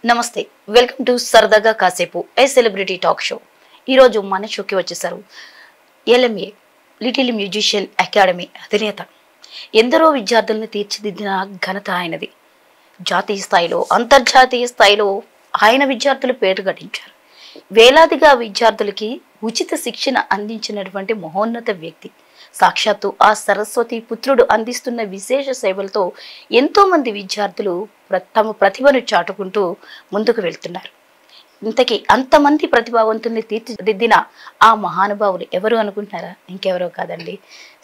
నమస్తే, welcome to సరదాగా కాసేపు ఏ సెలబ్రిటీ టాక్ షో. ఈరోజు మన షోకి వచ్చేసారు ఎల్ఎంఏ లిటిల్ మ్యూజిషియన్ అకాడమీ అధినేత. ఎందరో విద్యార్థులను తీర్చిదిద్దిన ఘనత ఆయనది. జాతీయ స్థాయిలో అంతర్జాతీయ స్థాయిలో ఆయన విద్యార్థులు పేరు గడించారు. వేలాదిగా విద్యార్థులకి ఉచిత శిక్షణ అందించినటువంటి మహోన్నత వ్యక్తి. సాక్షాత్తు ఆ సరస్వతి పుత్రుడు అందిస్తున్న విశేష సేవలతో ఎంతో మంది విద్యార్థులు తమ ప్రతిభను చాటుకుంటూ ముందుకు వెళ్తున్నారు. ఇంతకీ అంతమంది ప్రతిభావంతుల్ని తీర్చిదిద్దిన ఆ మహానుభావులు ఎవరు అనుకుంటున్నారా? ఇంకెవరో కాదండి,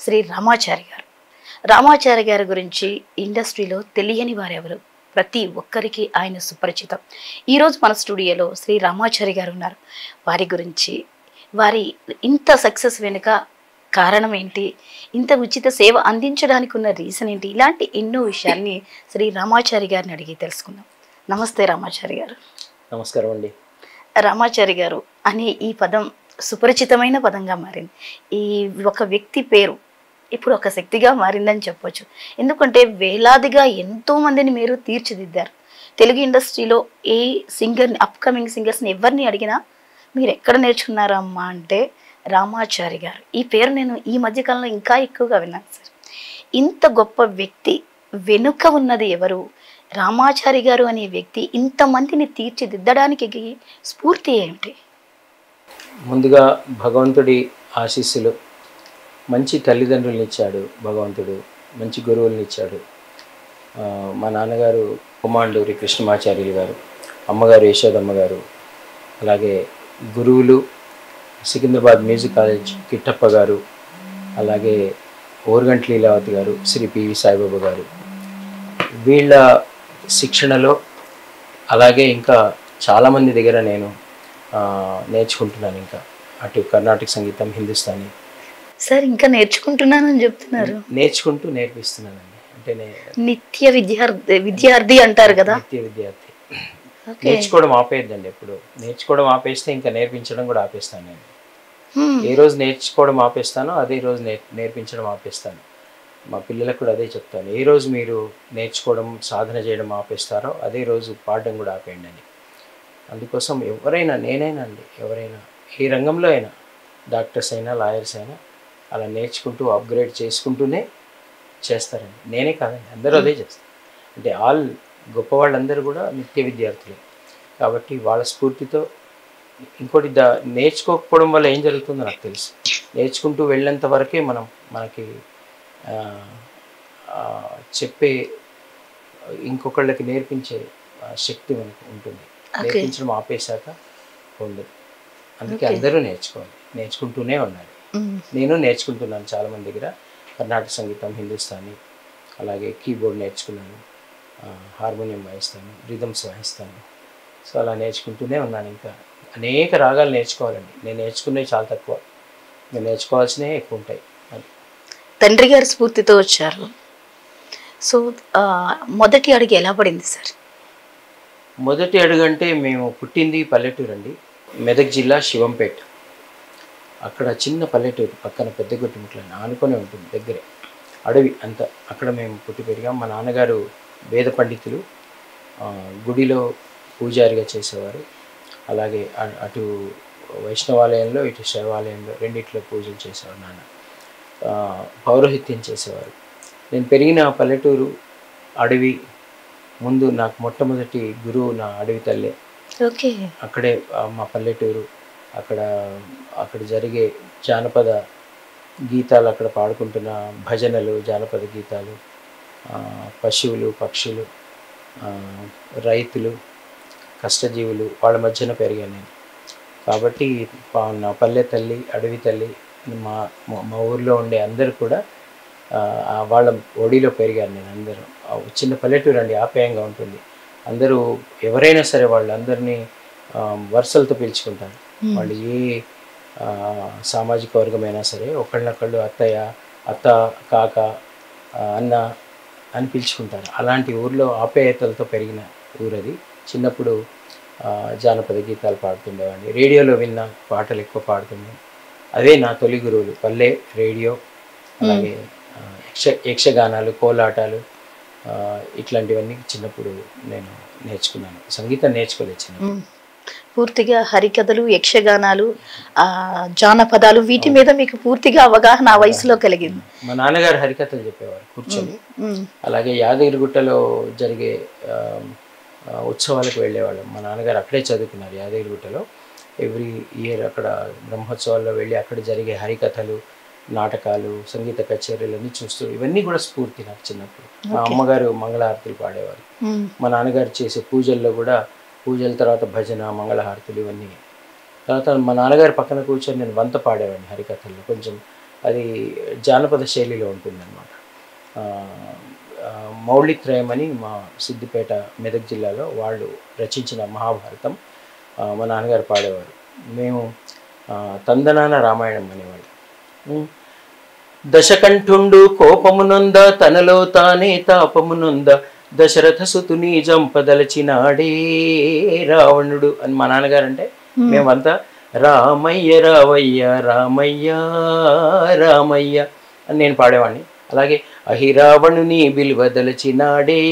శ్రీ రామాచారి గారు. రామాచారి గారి గురించి ఇండస్ట్రీలో తెలియని వారెవరు? ప్రతి ఒక్కరికి ఆయన సుపరిచితం. ఈరోజు మన స్టూడియోలో శ్రీ రామాచారి గారు ఉన్నారు. వారి గురించి, వారి ఇంత సక్సెస్ వెనుక కారణం ఏంటి, ఇంత ఉచిత సేవ అందించడానికి ఉన్న రీజన్ ఏంటి, ఇలాంటి ఎన్నో విషయాల్ని శ్రీ రామాచారి గారిని అడిగి తెలుసుకుందాం. నమస్తే రామాచారి గారు. నమస్కారం అండి. రామాచారి గారు అనే ఈ పదం సుపరిచితమైన పదంగా మారింది. ఈ ఒక వ్యక్తి పేరు ఇప్పుడు ఒక శక్తిగా మారిందని చెప్పొచ్చు. ఎందుకంటే వేలాదిగా ఎంతో మందిని మీరు తీర్చిదిద్దారు. తెలుగు ఇండస్ట్రీలో ఏ సింగర్ని, అప్కమింగ్ సింగర్స్ని ఎవరిని అడిగినా మీరు ఎక్కడ నేర్చుకున్నారా అమ్మా అంటే రామాచారి గారు. ఈ పేరు నేను ఈ మధ్యకాలంలో ఇంకా ఎక్కువగా విన్నాను సార్. ఇంత గొప్ప వ్యక్తి వెనుక ఉన్నది ఎవరు? రామాచారి గారు అనే వ్యక్తి ఇంతమందిని తీర్చిదిద్దడానికి స్ఫూర్తి ఏమిటి? ముందుగా భగవంతుడి ఆశీస్సులు. మంచి తల్లిదండ్రులను ఇచ్చాడు భగవంతుడు, మంచి గురువులను ఇచ్చాడు. మా నాన్నగారు కుమాండూరి కృష్ణమాచార్యులు గారు, అమ్మగారు యశోదమ్మ గారు, అలాగే గురువులు సికింద్రాబాద్ మ్యూజిక్ కాలేజ్ కిట్టప్ప గారు, అలాగే ఓర్గంట్ లీలావతి గారు, శ్రీ పివి సాయిబాబా గారు. వీళ్ళ శిక్షణలో అలాగే ఇంకా చాలామంది దగ్గర నేను నేర్చుకుంటున్నాను. ఇంకా అటు కర్ణాటక సంగీతం, హిందుస్థానీ సార్ ఇంకా నేర్చుకుంటున్నానని చెప్తున్నారు. నేర్చుకుంటూ నేర్పిస్తున్నానండి. అంటే నిత్య విద్యార్థి అంటారు కదా. నిత్య విద్యార్థి. నేర్చుకోవడం ఆపేయద్దండి. ఎప్పుడు నేర్చుకోవడం ఆపేస్తే ఇంకా నేర్పించడం కూడా ఆపేస్తాను నేను. ఏ రోజు నేర్చుకోవడం ఆపేస్తానో అదే రోజు నేర్పించడం ఆపేస్తాను. మా పిల్లలకు కూడా అదే చెప్తాను. ఏ రోజు మీరు నేర్చుకోవడం, సాధన చేయడం ఆపేస్తారో అదే రోజు పాడడం కూడా ఆపేయండి అని. అందుకోసం ఎవరైనా, నేనైనా అండి, ఎవరైనా ఏ రంగంలో అయినా, డాక్టర్స్ అయినా, లాయర్స్ అయినా అలా నేర్చుకుంటూ అప్గ్రేడ్ చేసుకుంటూనే చేస్తారండి. నేనే కాదండి, అందరూ అదే చేస్తారు. అంటే ఆల్ గొప్పవాళ్ళందరూ కూడా నిత్య విద్యార్థులే. కాబట్టి వాళ్ళ స్ఫూర్తితో ఇంకోటి నేర్చుకోకపోవడం వల్ల ఏం జరుగుతుందో నాకు తెలుసు. నేర్చుకుంటూ వెళ్ళేంత వరకే మనకి చెప్పే, ఇంకొకళ్ళకి నేర్పించే శక్తి మనకు ఉంటుంది. నేర్పించడం ఆపేశాక ఉండదు. అందుకే అందరూ నేర్చుకోవాలి, నేర్చుకుంటూనే ఉండాలి. నేను నేర్చుకుంటున్నాను చాలామంది దగ్గర. కర్ణాటక సంగీతం, హిందుస్థానీ, అలాగే కీబోర్డ్ నేర్చుకున్నాను, హార్మోనియం వాయిస్తాను, రిథమ్స్ వాయిస్తాను. సో అలా నేర్చుకుంటూనే ఉన్నాను. ఇంకా అనేక రాగాలు నేర్చుకోవాలండి. నేను నేర్చుకునేవి చాలా తక్కువ, నేను నేర్చుకోవాల్సినవి ఎక్కువ ఉంటాయి. తండ్రి గారి స్ఫూర్తితో వచ్చారు. సో మొదటి అడుగు ఎలా పడింది సార్? మొదటి అడుగు అంటే మేము పుట్టింది పల్లెటూరు అండి, మెదక్ జిల్లా శివంపేట. అక్కడ చిన్న పల్లెటూరు, పక్కన పెద్దగొట్టిముట్ల ఆనుకొని ఉంటుంది, దగ్గరే అడవి అంతా. అక్కడ మేము పుట్టి పెరిగాం. మా నాన్నగారు వేద పండితులు, గుడిలో పూజారిగా చేసేవారు. అలాగే అటు వైష్ణవాలయంలో, ఇటు శైవాలయంలో రెండిట్లో పూజలు చేసేవారు నాన్న. పౌరోహిత్యం చేసేవారు. నేను పెరిగిన పల్లెటూరు అడవి. ముందు నాకు మొట్టమొదటి గురువు నా అడవి తల్లే. ఓకే. అక్కడే మా పల్లెటూరు. అక్కడ జరిగే జానపద గీతాలు, అక్కడ పాడుకుంటున్న భజనలు, జానపద గీతాలు, పశువులు, పక్షులు, రైతులు, కష్టజీవులు, వాళ్ళ మధ్యన పెరిగాను నేను. కాబట్టి నా పల్లె తల్లి, అడవి తల్లి, మా ఊర్లో ఉండే అందరూ కూడా వాళ్ళ ఒడిలో పెరిగాను నేను. అందరూ చిన్న పల్లెటూరు అండి, ఆప్యాయంగా ఉంటుంది. అందరూ ఎవరైనా సరే వాళ్ళందరినీ వరుసలతో పిలుచుకుంటారు. వాళ్ళు ఏ సామాజిక వర్గమైనా సరే ఒకళ్ళనొకళ్ళు అత్తయ్య, అత్త, కాక, అన్న అని పిలుచుకుంటారు. అలాంటి ఊర్లో ఆప్యాయతలతో పెరిగిన ఊరది. చిన్నప్పుడు జానపద గీతాలు పాడుతుండేవాడిని. రేడియోలో విన్న పాటలు ఎక్కువ పాడుతుండే. అవే నా తొలి గురువులు. పల్లె రేడియో, అలాగే యక్షగానాలు, కోలాటాలు, ఇట్లాంటివన్నీ చిన్నప్పుడు నేను నేర్చుకున్నాను. సంగీతం నేర్చుకోలేదు చిన్నప్పుడు. పూర్తిగా హరికథలు, యక్షగానాలు, జానపదాలు వీటి మీద మీకు పూర్తిగా అవగాహన ఆ వయసులో కలిగింది. మా నాన్నగారు హరికథలు చెప్పేవారు కూర్చొని. అలాగే యాదగిరిగుట్టలో జరిగే ఉత్సవాలకు వెళ్ళేవాళ్ళం. మా నాన్నగారు అక్కడే చదువుకున్నారు యాదగిరిగుట్టలో. ఎవ్రీ ఇయర్ అక్కడ బ్రహ్మోత్సవాల్లో వెళ్ళి అక్కడ జరిగే హరికథలు, నాటకాలు, సంగీత కచేరీలన్నీ చూస్తూ ఇవన్నీ కూడా స్ఫూర్తి నాకు చిన్నప్పుడు. మా అమ్మగారు మంగళహారతులు పాడేవారు. మా నాన్నగారు చేసే పూజల్లో కూడా పూజల తర్వాత భజన, మంగళహారతులు ఇవన్నీ. తర్వాత మా నాన్నగారి పక్కన కూర్చొని నేను వంత పాడేవాడిని హరికథల్లో. కొంచెం అది జానపద శైలిలో ఉంటుందన్నమాట. మౌళిత్రయం అని మా సిద్దిపేట మెదక్ జిల్లాలో వాళ్ళు రచించిన మహాభారతం మా నాన్నగారు పాడేవారు. మేము తందనాన రామాయణం అనేవాళ్ళు. దశకంఠుండు కోపమునొంద తనలో తానే తాపమునొంద దశరథ సుతుని జంపదలచినాడే రావణుడు అని మా నాన్నగారు అంటే మేమంతా రామయ్య రావయ్య రామయ్య రామయ్య అని నేను పాడేవాడిని. అలాగే అహిరావణుని బిల్వదలచినాడే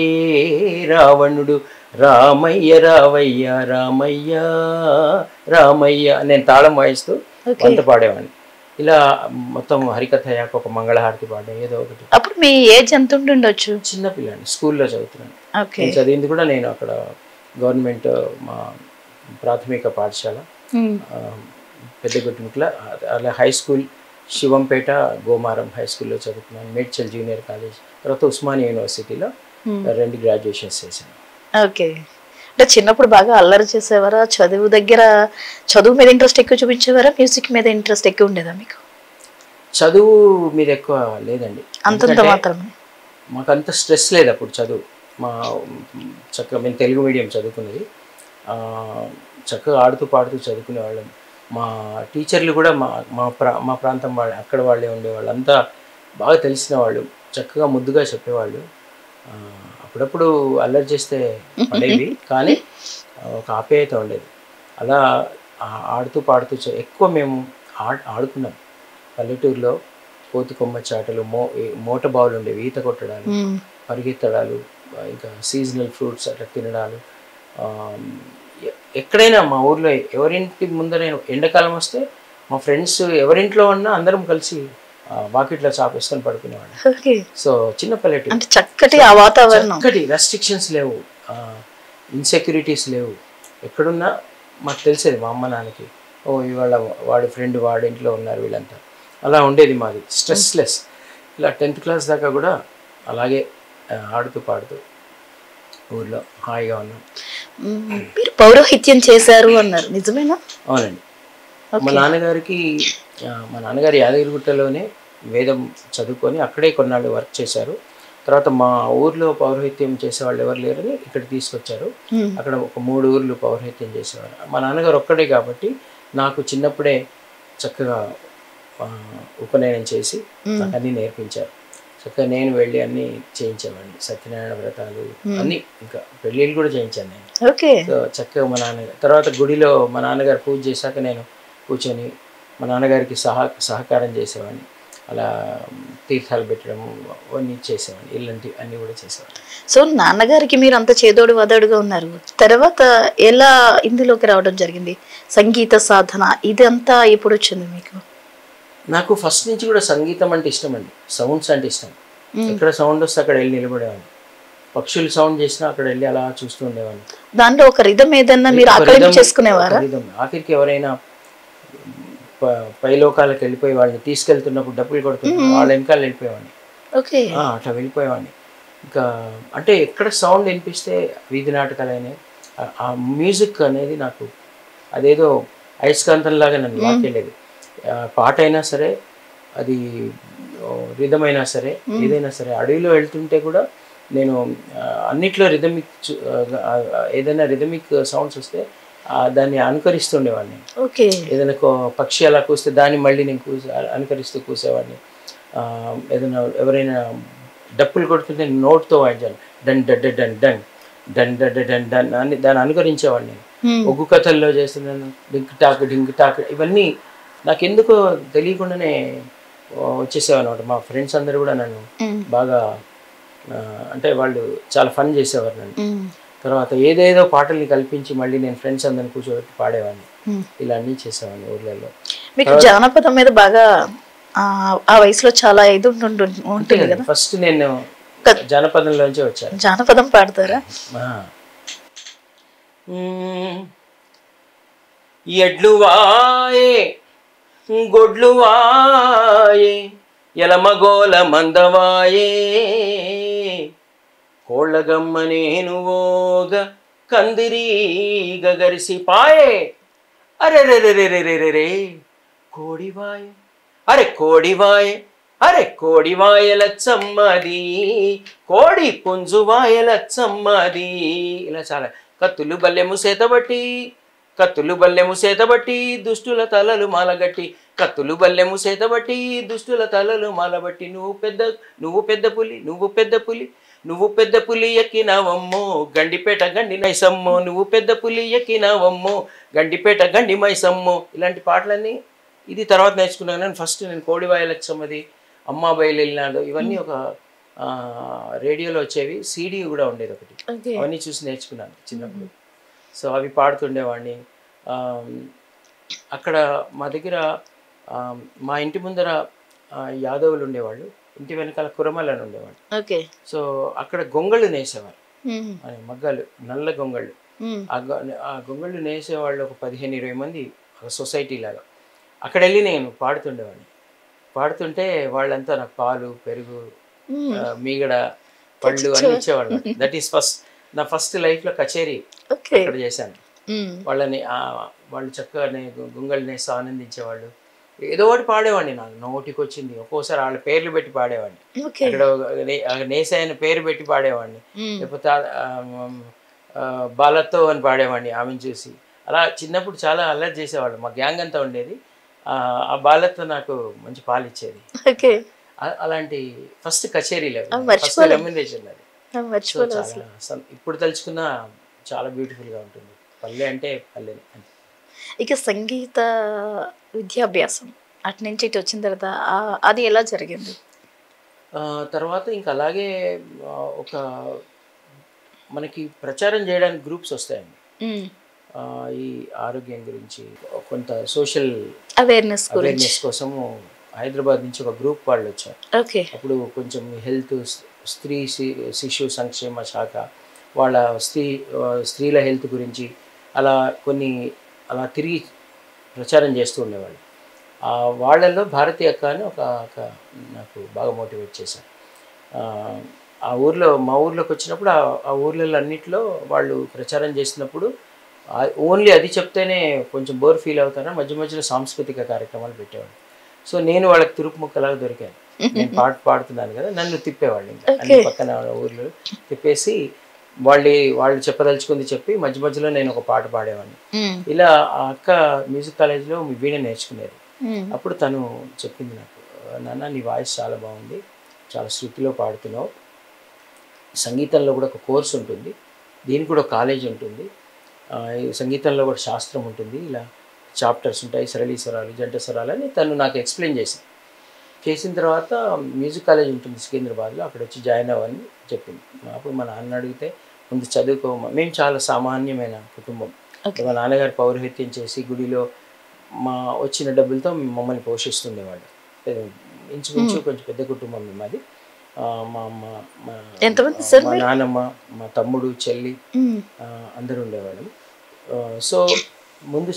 రావణుడు రామయ్య రావయ్య రామయ్య రామయ్య నేను తాళం వాయిస్తూ వంత పాడేవాడిని. ఇలా మొత్తం హరికథ అయ్యాక ఒక మంగళహారతి పాడే ఏదో ఒకటి. అప్పుడు మీ ఏజ్ ఎంత ఉండొచ్చు? చిన్నపిల్లని, స్కూల్లో చదువుతున్నాను. చదివింది కూడా నేను అక్కడ గవర్నమెంట్ మా ప్రాథమిక పాఠశాల పెద్దగొట్టుముట్ల, అలా high school Shivampet Gomaram high స్కూల్లో చదువుకున్నాను. మేడ్చల్ జూనియర్ కాలేజ్, తర్వాత ఉస్మానియా యూనివర్సిటీలో 2 గ్రాడ్యుయేషన్స్ చేశాను. ఓకే. అంటే చిన్నప్పుడు బాగా అల్లరి చేసేవారా? చదువు మీద ఇంట్రెస్ట్ ఎక్కువ చూపించేవారా? మ్యూజిక్ మీద ఇంట్రెస్ట్ ఎక్కువ ఉండేదా మీకు? చదువు మీద ఎక్కువ లేదండి, అంతంత మాత్రమే. మాకు అంత స్ట్రెస్ లేదు అప్పుడు చదువు. చక్కగా మేము తెలుగు మీడియం చదువుకున్నది. చక్కగా ఆడుతూ పాడుతూ చదువుకునే వాళ్ళం. మా టీచర్లు కూడా మా ప్రాంతం వాళ్ళు, అక్కడ వాళ్ళే ఉండేవాళ్ళు. అంతా బాగా తెలిసిన వాళ్ళు, చక్కగా ముద్దుగా చెప్పేవాళ్ళు. అప్పుడప్పుడు అల్లరి చేస్తే పడేవి, కానీ ఒక ఆప్యాయత ఉండేది. అలా ఆడుతూ పాడుతూ ఎక్కువ మేము ఆడుకున్నాం. పల్లెటూరులో కోతి కొమ్మ చాటలు, మోట బావులు ఉండేవి, ఈత కొట్టడాలు, పరిగెత్తడాలు, ఇంకా సీజనల్ ఫ్రూట్స్ అట్లా తినడాలు. ఎక్కడైనా మా ఊర్లో ఎవరింటి ముందర ఎండాకాలం వస్తే మా ఫ్రెండ్స్ ఎవరింట్లో ఉన్నా అందరం కలిసి వాకిట్లో చాపేసుకొని పడుకునేవాడు. సో చిన్న పల్లెటూరు, చక్కటి ఆ వాతావరణం, చక్కటి రెస్ట్రిక్షన్స్ లేవు, ఇన్సెక్యూరిటీస్ లేవు. ఎక్కడున్నా మాకు తెలిసేది మా అమ్మ నాన్నకి, ఇవాళ వాడి ఫ్రెండ్ వాడి ఇంట్లో ఉన్నారు వీళ్ళంతా. అలా ఉండేది మాది, స్ట్రెస్లెస్. ఇలా 10th క్లాస్ దాకా కూడా అలాగే ఆడుతూ పాడుతూ ఊర్లో హాయిగా ఉన్నాం. మీరు పౌరోహిత్యం చేశారు అన్నారు, నిజమేనా? అవునండి. మా నాన్నగారు యాదగిరిగుట్టలోనే వేదం చదువుకొని అక్కడే కొన్నాళ్ళు వర్క్ చేశారు. తర్వాత మా ఊర్లో పౌరోహిత్యం చేసేవాళ్ళు ఎవరు లేరని ఇక్కడ తీసుకొచ్చారు. అక్కడ ఒక 3 ఊర్లు పౌరోహిత్యం చేసేవారు. మా నాన్నగారు ఒక్కడే కాబట్టి నాకు చిన్నప్పుడే చక్కగా ఉపనయనం చేసి నాకు అన్నీ నేర్పించారు. చక్కగా నేను వెళ్ళి అన్నీ చేయించేవాడిని, సత్యనారాయణ వ్రతాలు అన్నీ, ఇంకా పెళ్ళిళ్ళు కూడా చేయించాను నేను. సో చక్కగా మా నాన్నగారు తర్వాత గుడిలో మా నాన్నగారు పూజ చేశాక నేను కూర్చొని మా నాన్నగారికి సహకారం చేసేవాడిని. అలా తీర్థాలు పెట్టడం అవన్నీ చేసేవాడిని, ఇలాంటి అన్నీ కూడా చేసేవాడిని. సో నాన్నగారికి మీరు అంత చేదోడు వదడుగా ఉన్నారు. తర్వాత ఎలా ఇందులోకి రావడం జరిగింది? సంగీత సాధన ఇదంతా ఎప్పుడు వచ్చింది మీకు? నాకు ఫస్ట్ నుంచి కూడా సంగీతం అంటే ఇష్టం అండి, సౌండ్స్ అంటే ఇష్టం. ఎక్కడ సౌండ్ వస్తే అక్కడ వెళ్ళి నిలబడేవాడిని. పక్షులు సౌండ్ చేసినా అక్కడ వెళ్ళి అలా చూస్తూ ఉండేవాడిని. దాంట్లో ఒక రిథం ఏదన్నా మీరు అక్కడ చేసుకునేవారా? ఆఖరికి ఎవరైనా పైలోకాలకు వెళ్ళిపోయి వాళ్ళని తీసుకెళ్తున్నప్పుడు డబ్బులు కొడుతున్నారు, వాళ్ళ వెనకాల వెళ్ళిపోయేవాడిని. అట్లా వెళ్ళిపోయేవాడిని. ఇంకా అంటే ఎక్కడ సౌండ్ వినిపిస్తే వీధి నాటకాలైనా ఆ మ్యూజిక్ అనేది నాకు అదేదో అయస్కాంతంలాగా నన్ను లాక్కెళ్ళేది. పాట అయినా సరే, అది రిథం అయినా సరే, ఏదైనా సరే. అడవిలో వెళ్తుంటే కూడా నేను అన్నిట్లో ఏదైనా రిథమిక్ సౌండ్స్ వస్తే దాన్ని అనుకరిస్తుండేవాడిని. ఏదైనా పక్షి అలా కూస్తే దాన్ని మళ్ళీ నేను అనుకరిస్తూ కూసేవాడిని. ఏదైనా ఎవరైనా డప్పులు కొడుతుంటే నోట్తో వాయించాను, డన్ డడ్ డన్ డన్ డన్ డడ్ డన్ డన్ అని దాన్ని అనుకరించేవాడిని. ఒగ్గు కథల్లో చేస్తున్నాను, డింక్ టాక్ ఇవన్నీ నాకెందుకో తెలియకుండానే వచ్చేసేవన్నమాట. మా ఫ్రెండ్స్ అందరూ కూడా నన్ను బాగా అంటే వాళ్ళు చాలా ఫన్ చేసేవారు నన్ను. తర్వాత ఏదేదో పాటల్ని కల్పించి మళ్ళీ నేను ఫ్రెండ్స్ అందరిని కూర్చోబెట్టి పాడేవాడిని. ఇలా అన్నీ చేసేవాడిని ఊర్లలో. మీకు జానపదం మీద బాగా ఆ వయసులో చాలా ఇది ఉంటుంది కదా. ఫస్ట్ నేను జానపదంలోంచి వచ్చాను. జానపదం పాడతారా? ఎడ్లు వాయే గొడ్లు వాయే ఎలమగోల మందవాయే కోళ్ళగమ్మ నేను ఓగ కందిరీగ గరిసిపాయే అరెరెరెరెరెరెరే కోడివాయే అరే కోడివాయే అరే కోడివాయలచ్చమ్మది కోడి పుంజువాయలచ్చమ్మది. ఇలా చాలా కత్తులు బల్లెము సేతబట్టి కత్తులు బల్లెము సేతబట్టి దుష్టుల తలలు మాలగట్టి కత్తులు బల్లెము సేతబట్టి దుష్టుల తలలు మాలబట్టి నువ్వు పెద్ద పులి నువ్వు పెద్ద పులి ఎక్కినావమ్మో గండిపేట గండి మైసమ్మో నువ్వు పెద్ద పులి ఎక్కినావమ్మో గండిపేట గండి మైసమ్మో. ఇలాంటి పాటలన్నీ ఇది తర్వాత నేర్చుకున్నాను. నేను ఫస్ట్ కోడివాయలచ్చమ్మది, అమ్మా బయలునాడు, ఇవన్నీ ఒక రేడియోలో వచ్చేవి, సీడీ కూడా ఉండేది ఒకటి, అవన్నీ చూసి నేర్చుకున్నాను చిన్నప్పుడు. సో అవి పాడుతుండేవాడిని. అక్కడ మా దగ్గర మా ఇంటి ముందర యాదవులు ఉండేవాళ్ళు, ఇంటి వెనకాల కురమలు అని ఉండేవాళ్ళు. సో అక్కడ గొంగళ్ళు నేసేవారు, మగ్గాలు, నల్ల గొంగళ్ళు. ఆ గొంగళ్ళు నేసేవాళ్ళు ఒక 15-20 మంది, ఒక సొసైటీ లాగా. అక్కడ వెళ్ళి నేను పాడుతుండేవాడిని. పాడుతుంటే వాళ్ళంతా నాకు పాలు, పెరుగు, మీగడ, పళ్ళు అన్ని ఇచ్చేవాళ్ళు. దట్ ఈస్ నా ఫస్ట్ లైఫ్లో కచేరీ అక్కడ చేశాను. వాళ్ళు చక్కగా గుంగళ్ళు నేసి ఆనందించేవాళ్ళు. ఏదో ఒకటి పాడేవాడిని, నాకు నోటికి వచ్చింది. ఒక్కోసారి వాళ్ళ పేర్లు పెట్టి పాడేవాడిని, అక్కడ నేసాయన పేరు పెట్టి పాడేవాడిని, లేకపోతే బాలతో అని పాడేవాడిని ఆమెను చూసి. అలా చిన్నప్పుడు చాలా అల్లరి చేసేవాళ్ళు, మా గ్యాంగ్ అంతా ఉండేది. ఆ బాలతో నాకు మంచి పాలు ఇచ్చేది. అలాంటి ఫస్ట్ కచేరీలు, ఫస్ట్ రెమ్యునరేషన్ అది. ఇప్పుడు తలుచుకున్నా చాలా బ్యూటిఫుల్గా ఉంటుంది. పల్లె అంటే పల్లెని. ఇక సంగీత విద్యాభ్యాసం అటు నుంచి ఇటు వచ్చిన తర్వాత అది ఎలా జరిగింది? తర్వాత ఇంకా అలాగే ఒక మనకి ప్రచారం చేయడానికి గ్రూప్స్ వస్తాయండి. ఈ ఆరోగ్యం గురించి కొంత సోషల్ అవేర్నెస్ కోసము హైదరాబాద్ నుంచి ఒక గ్రూప్ వాళ్ళు వచ్చారు. అప్పుడు కొంచెం హెల్త్, స్త్రీ శిశు సంక్షేమ శాఖ వాళ్ళ స్త్రీల హెల్త్ గురించి అలా అలా తిరిగి ప్రచారం చేస్తూ ఉండేవాళ్ళు. వాళ్ళల్లో భారతి అక్క అని ఒక నాకు బాగా మోటివేట్ చేశారు. మా ఊర్లోకి వచ్చినప్పుడు ఆ ఊర్లలో అన్నింటిలో వాళ్ళు ప్రచారం చేసినప్పుడు ఓన్లీ అది చెప్తేనే కొంచెం బోర్ ఫీల్ అవుతారని మధ్య మధ్యలో సాంస్కృతిక కార్యక్రమాలు పెట్టేవాళ్ళు. సో నేను వాళ్ళకి తురుపు ముక్కలాగా దొరికాను. నేను పాడుతున్నాను కదా, నన్ను తిప్పేవాళ్ళు. ఇంకా అన్ని పక్కన ఊర్లో తిప్పేసి వాళ్ళు చెప్పదలుచుకుంది చెప్పి మధ్య మధ్యలో నేను ఒక పాట పాడేవాడిని. ఇలా ఆ అక్క మ్యూజిక్ కాలేజ్లో వీణ నేర్చుకునేది. అప్పుడు తను చెప్పింది నాకు, నాన్న నీ వాయిస్ చాలా బాగుంది, చాలా శృతిలో పాడుతున్నావు, సంగీతంలో కూడా ఒక కోర్స్ ఉంటుంది, దీనికి కూడా కాలేజ్ ఉంటుంది, సంగీతంలో కూడా శాస్త్రం ఉంటుంది, ఇలా చాప్టర్స్ ఉంటాయి, సరళీ స్వరాలు, జంట స్వరాలు అని తను నాకు ఎక్స్ప్లెయిన్ చేసిన తర్వాత మ్యూజిక్ కాలేజ్ ఉంటుంది సికింద్రాబాద్లో, అక్కడ వచ్చి జాయిన్ అవ్వని చెప్పింది. అప్పుడు మా నాన్న అడిగితే ముందు చదువుకో, మేము చాలా సామాన్యమైన కుటుంబం, మా నాన్నగారు పౌరోహిత్యం చేసి గుడిలో వచ్చిన డబ్బులతో మమ్మల్ని పోషిస్తుండేవాళ్ళు. ఇంచుమించు కొంచెం పెద్ద కుటుంబం మాది. మా అమ్మ, మా నాన్నమ్మ, మా తమ్ముడు, చెల్లి అందరూ ఉండేవాళ్ళు. సో ముందు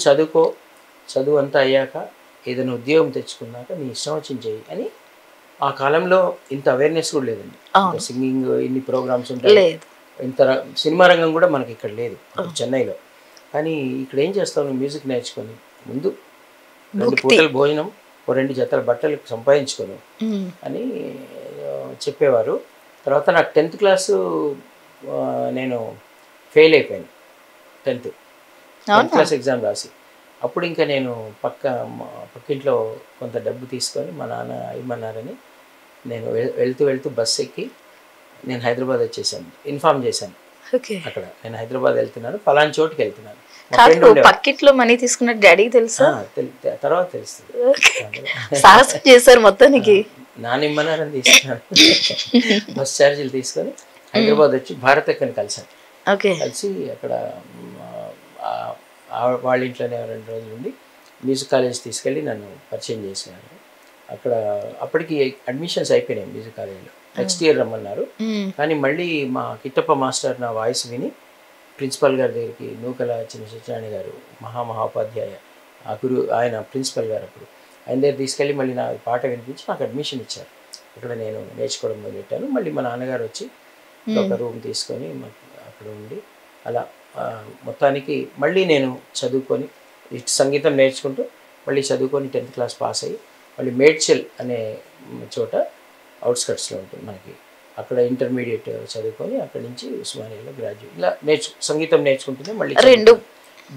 చదువు అంతా అయ్యాక ఏదైనా ఉద్యోగం తెచ్చుకున్నాక నీ ఇష్టం వచ్చింది చెయ్యి అని. ఆ కాలంలో ఇంత అవేర్నెస్ కూడా లేదండి. సింగింగ్ ఇన్ని ప్రోగ్రామ్స్ ఉంటాయి, ఇంత సినిమా రంగం కూడా మనకి ఇక్కడ లేదు చెన్నైలో. కానీ ఇక్కడ ఏం చేస్తావు, నువ్వు మ్యూజిక్ నేర్చుకొని ముందు 2 పూటల భోజనం, 2 జతల బట్టలు సంపాదించుకోను అని చెప్పేవారు. తర్వాత నాకు 10th క్లాసు నేను ఫెయిల్ అయిపోయాను. 10th క్లాస్ ఎగ్జామ్ రాసి, అప్పుడు ఇంకా నేను పక్కింట్లో కొంత డబ్బు తీసుకొని మా నాన్న ఇమ్మన్నారని నేను వెళ్తూ బస్సు ఎక్కి నేను హైదరాబాద్ వచ్చేసాను. ఇన్ఫార్మ్ చేశాను అక్కడ, నేను హైదరాబాద్ వెళ్తున్నాను, ఫలానా చోటుకి వెళ్తున్నాను. పక్కింట్లో మనీ తీసుకున్న డాడీకి తెలుసా? తర్వాత తెలుస్తుంది. సాహసం చేశారు మొత్తానికి. నానిమ్మన్నారని తీసుకున్నాను. బస్ ఛార్జీలు తీసుకొని హైదరాబాద్ వచ్చి భారత్ అక్కని కలిసాను. కలిసి అక్కడ వాళ్ళ ఇంట్లోనే 2 రోజులు ఉండి మ్యూజిక్ కాలేజ్ తీసుకెళ్ళి నన్ను పరిచయం చేసినారు. అక్కడ అప్పటికి అడ్మిషన్స్ అయిపోయినాయి మ్యూజిక్ కాలేజ్లో. నెక్స్ట్ ఇయర్ రమ్మన్నారు. కానీ మళ్ళీ మా కిట్టప్ప మాస్టర్ నా వాయిస్ విని ప్రిన్సిపల్ గారి దగ్గరికి నూకల చిన్న సత్యనారాయణ గారు మహామహోపాధ్యాయ ఆ ఆయన ప్రిన్సిపల్ గారు అప్పుడు ఆయన దగ్గర తీసుకెళ్ళి మళ్ళీ నా పాట వినిపించి నాకు అడ్మిషన్ ఇచ్చారు. అక్కడ నేను నేర్చుకోవడం మొదలెట్టాను. మళ్ళీ మా నాన్నగారు వచ్చి ఒక రూమ్ తీసుకొని అక్కడ ఉండి అలా మొత్తానికి మళ్ళీ నేను చదువుకొని ఇటు సంగీతం నేర్చుకుంటూ మళ్ళీ చదువుకొని 10th క్లాస్ పాస్ అయ్యి మళ్ళీ మేడ్చల్ అనే చోట అవుట్స్కట్స్లో ఉంటుంది మనకి. అక్కడ ఇంటర్మీడియట్ చదువుకొని అక్కడి నుంచి ఉస్మానియాలో గ్రాడ్యుయేట్ ఇలా సంగీతం నేర్చుకుంటుంది. మళ్ళీ 2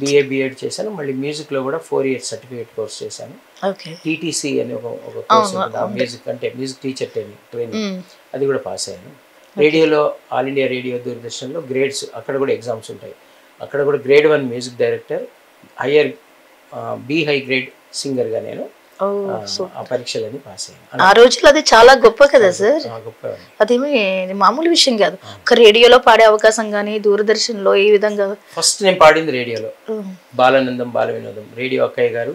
BA B.Ed చేశాను. మళ్ళీ మ్యూజిక్లో కూడా 4 years సర్టిఫికేట్ కోర్స్ చేశాను. TTC అని ఒక కోర్స్ ఉంటుంది. ఆ మ్యూజిక్ అంటే మ్యూజిక్ టీచర్ ట్రైనింగ్ అది కూడా పాస్ అయ్యాను. రేడియోలో ఆల్ ఇండియా రేడియో దూరదర్శన్లో గ్రేడ్స్ అక్కడ కూడా ఎగ్జామ్స్ ఉంటాయి. అక్కడ కూడా grade 1 music director, higher B high grade సింగర్గా నేను ఆ పరీక్షలన్నీ పాస్ అయ్యాను. ఆ రోజుల్లో అది చాలా గొప్ప కదా సార్. అదేమి మామూలు విషయం కాదు. ఒక రేడియోలో పాడే అవకాశం కానీ దూరదర్శన్లో ఈ విధంగా ఫస్ట్ నేను పాడింది రేడియోలో బాలానందం బాల వినోదం. రేడియో అక్కయ్య గారు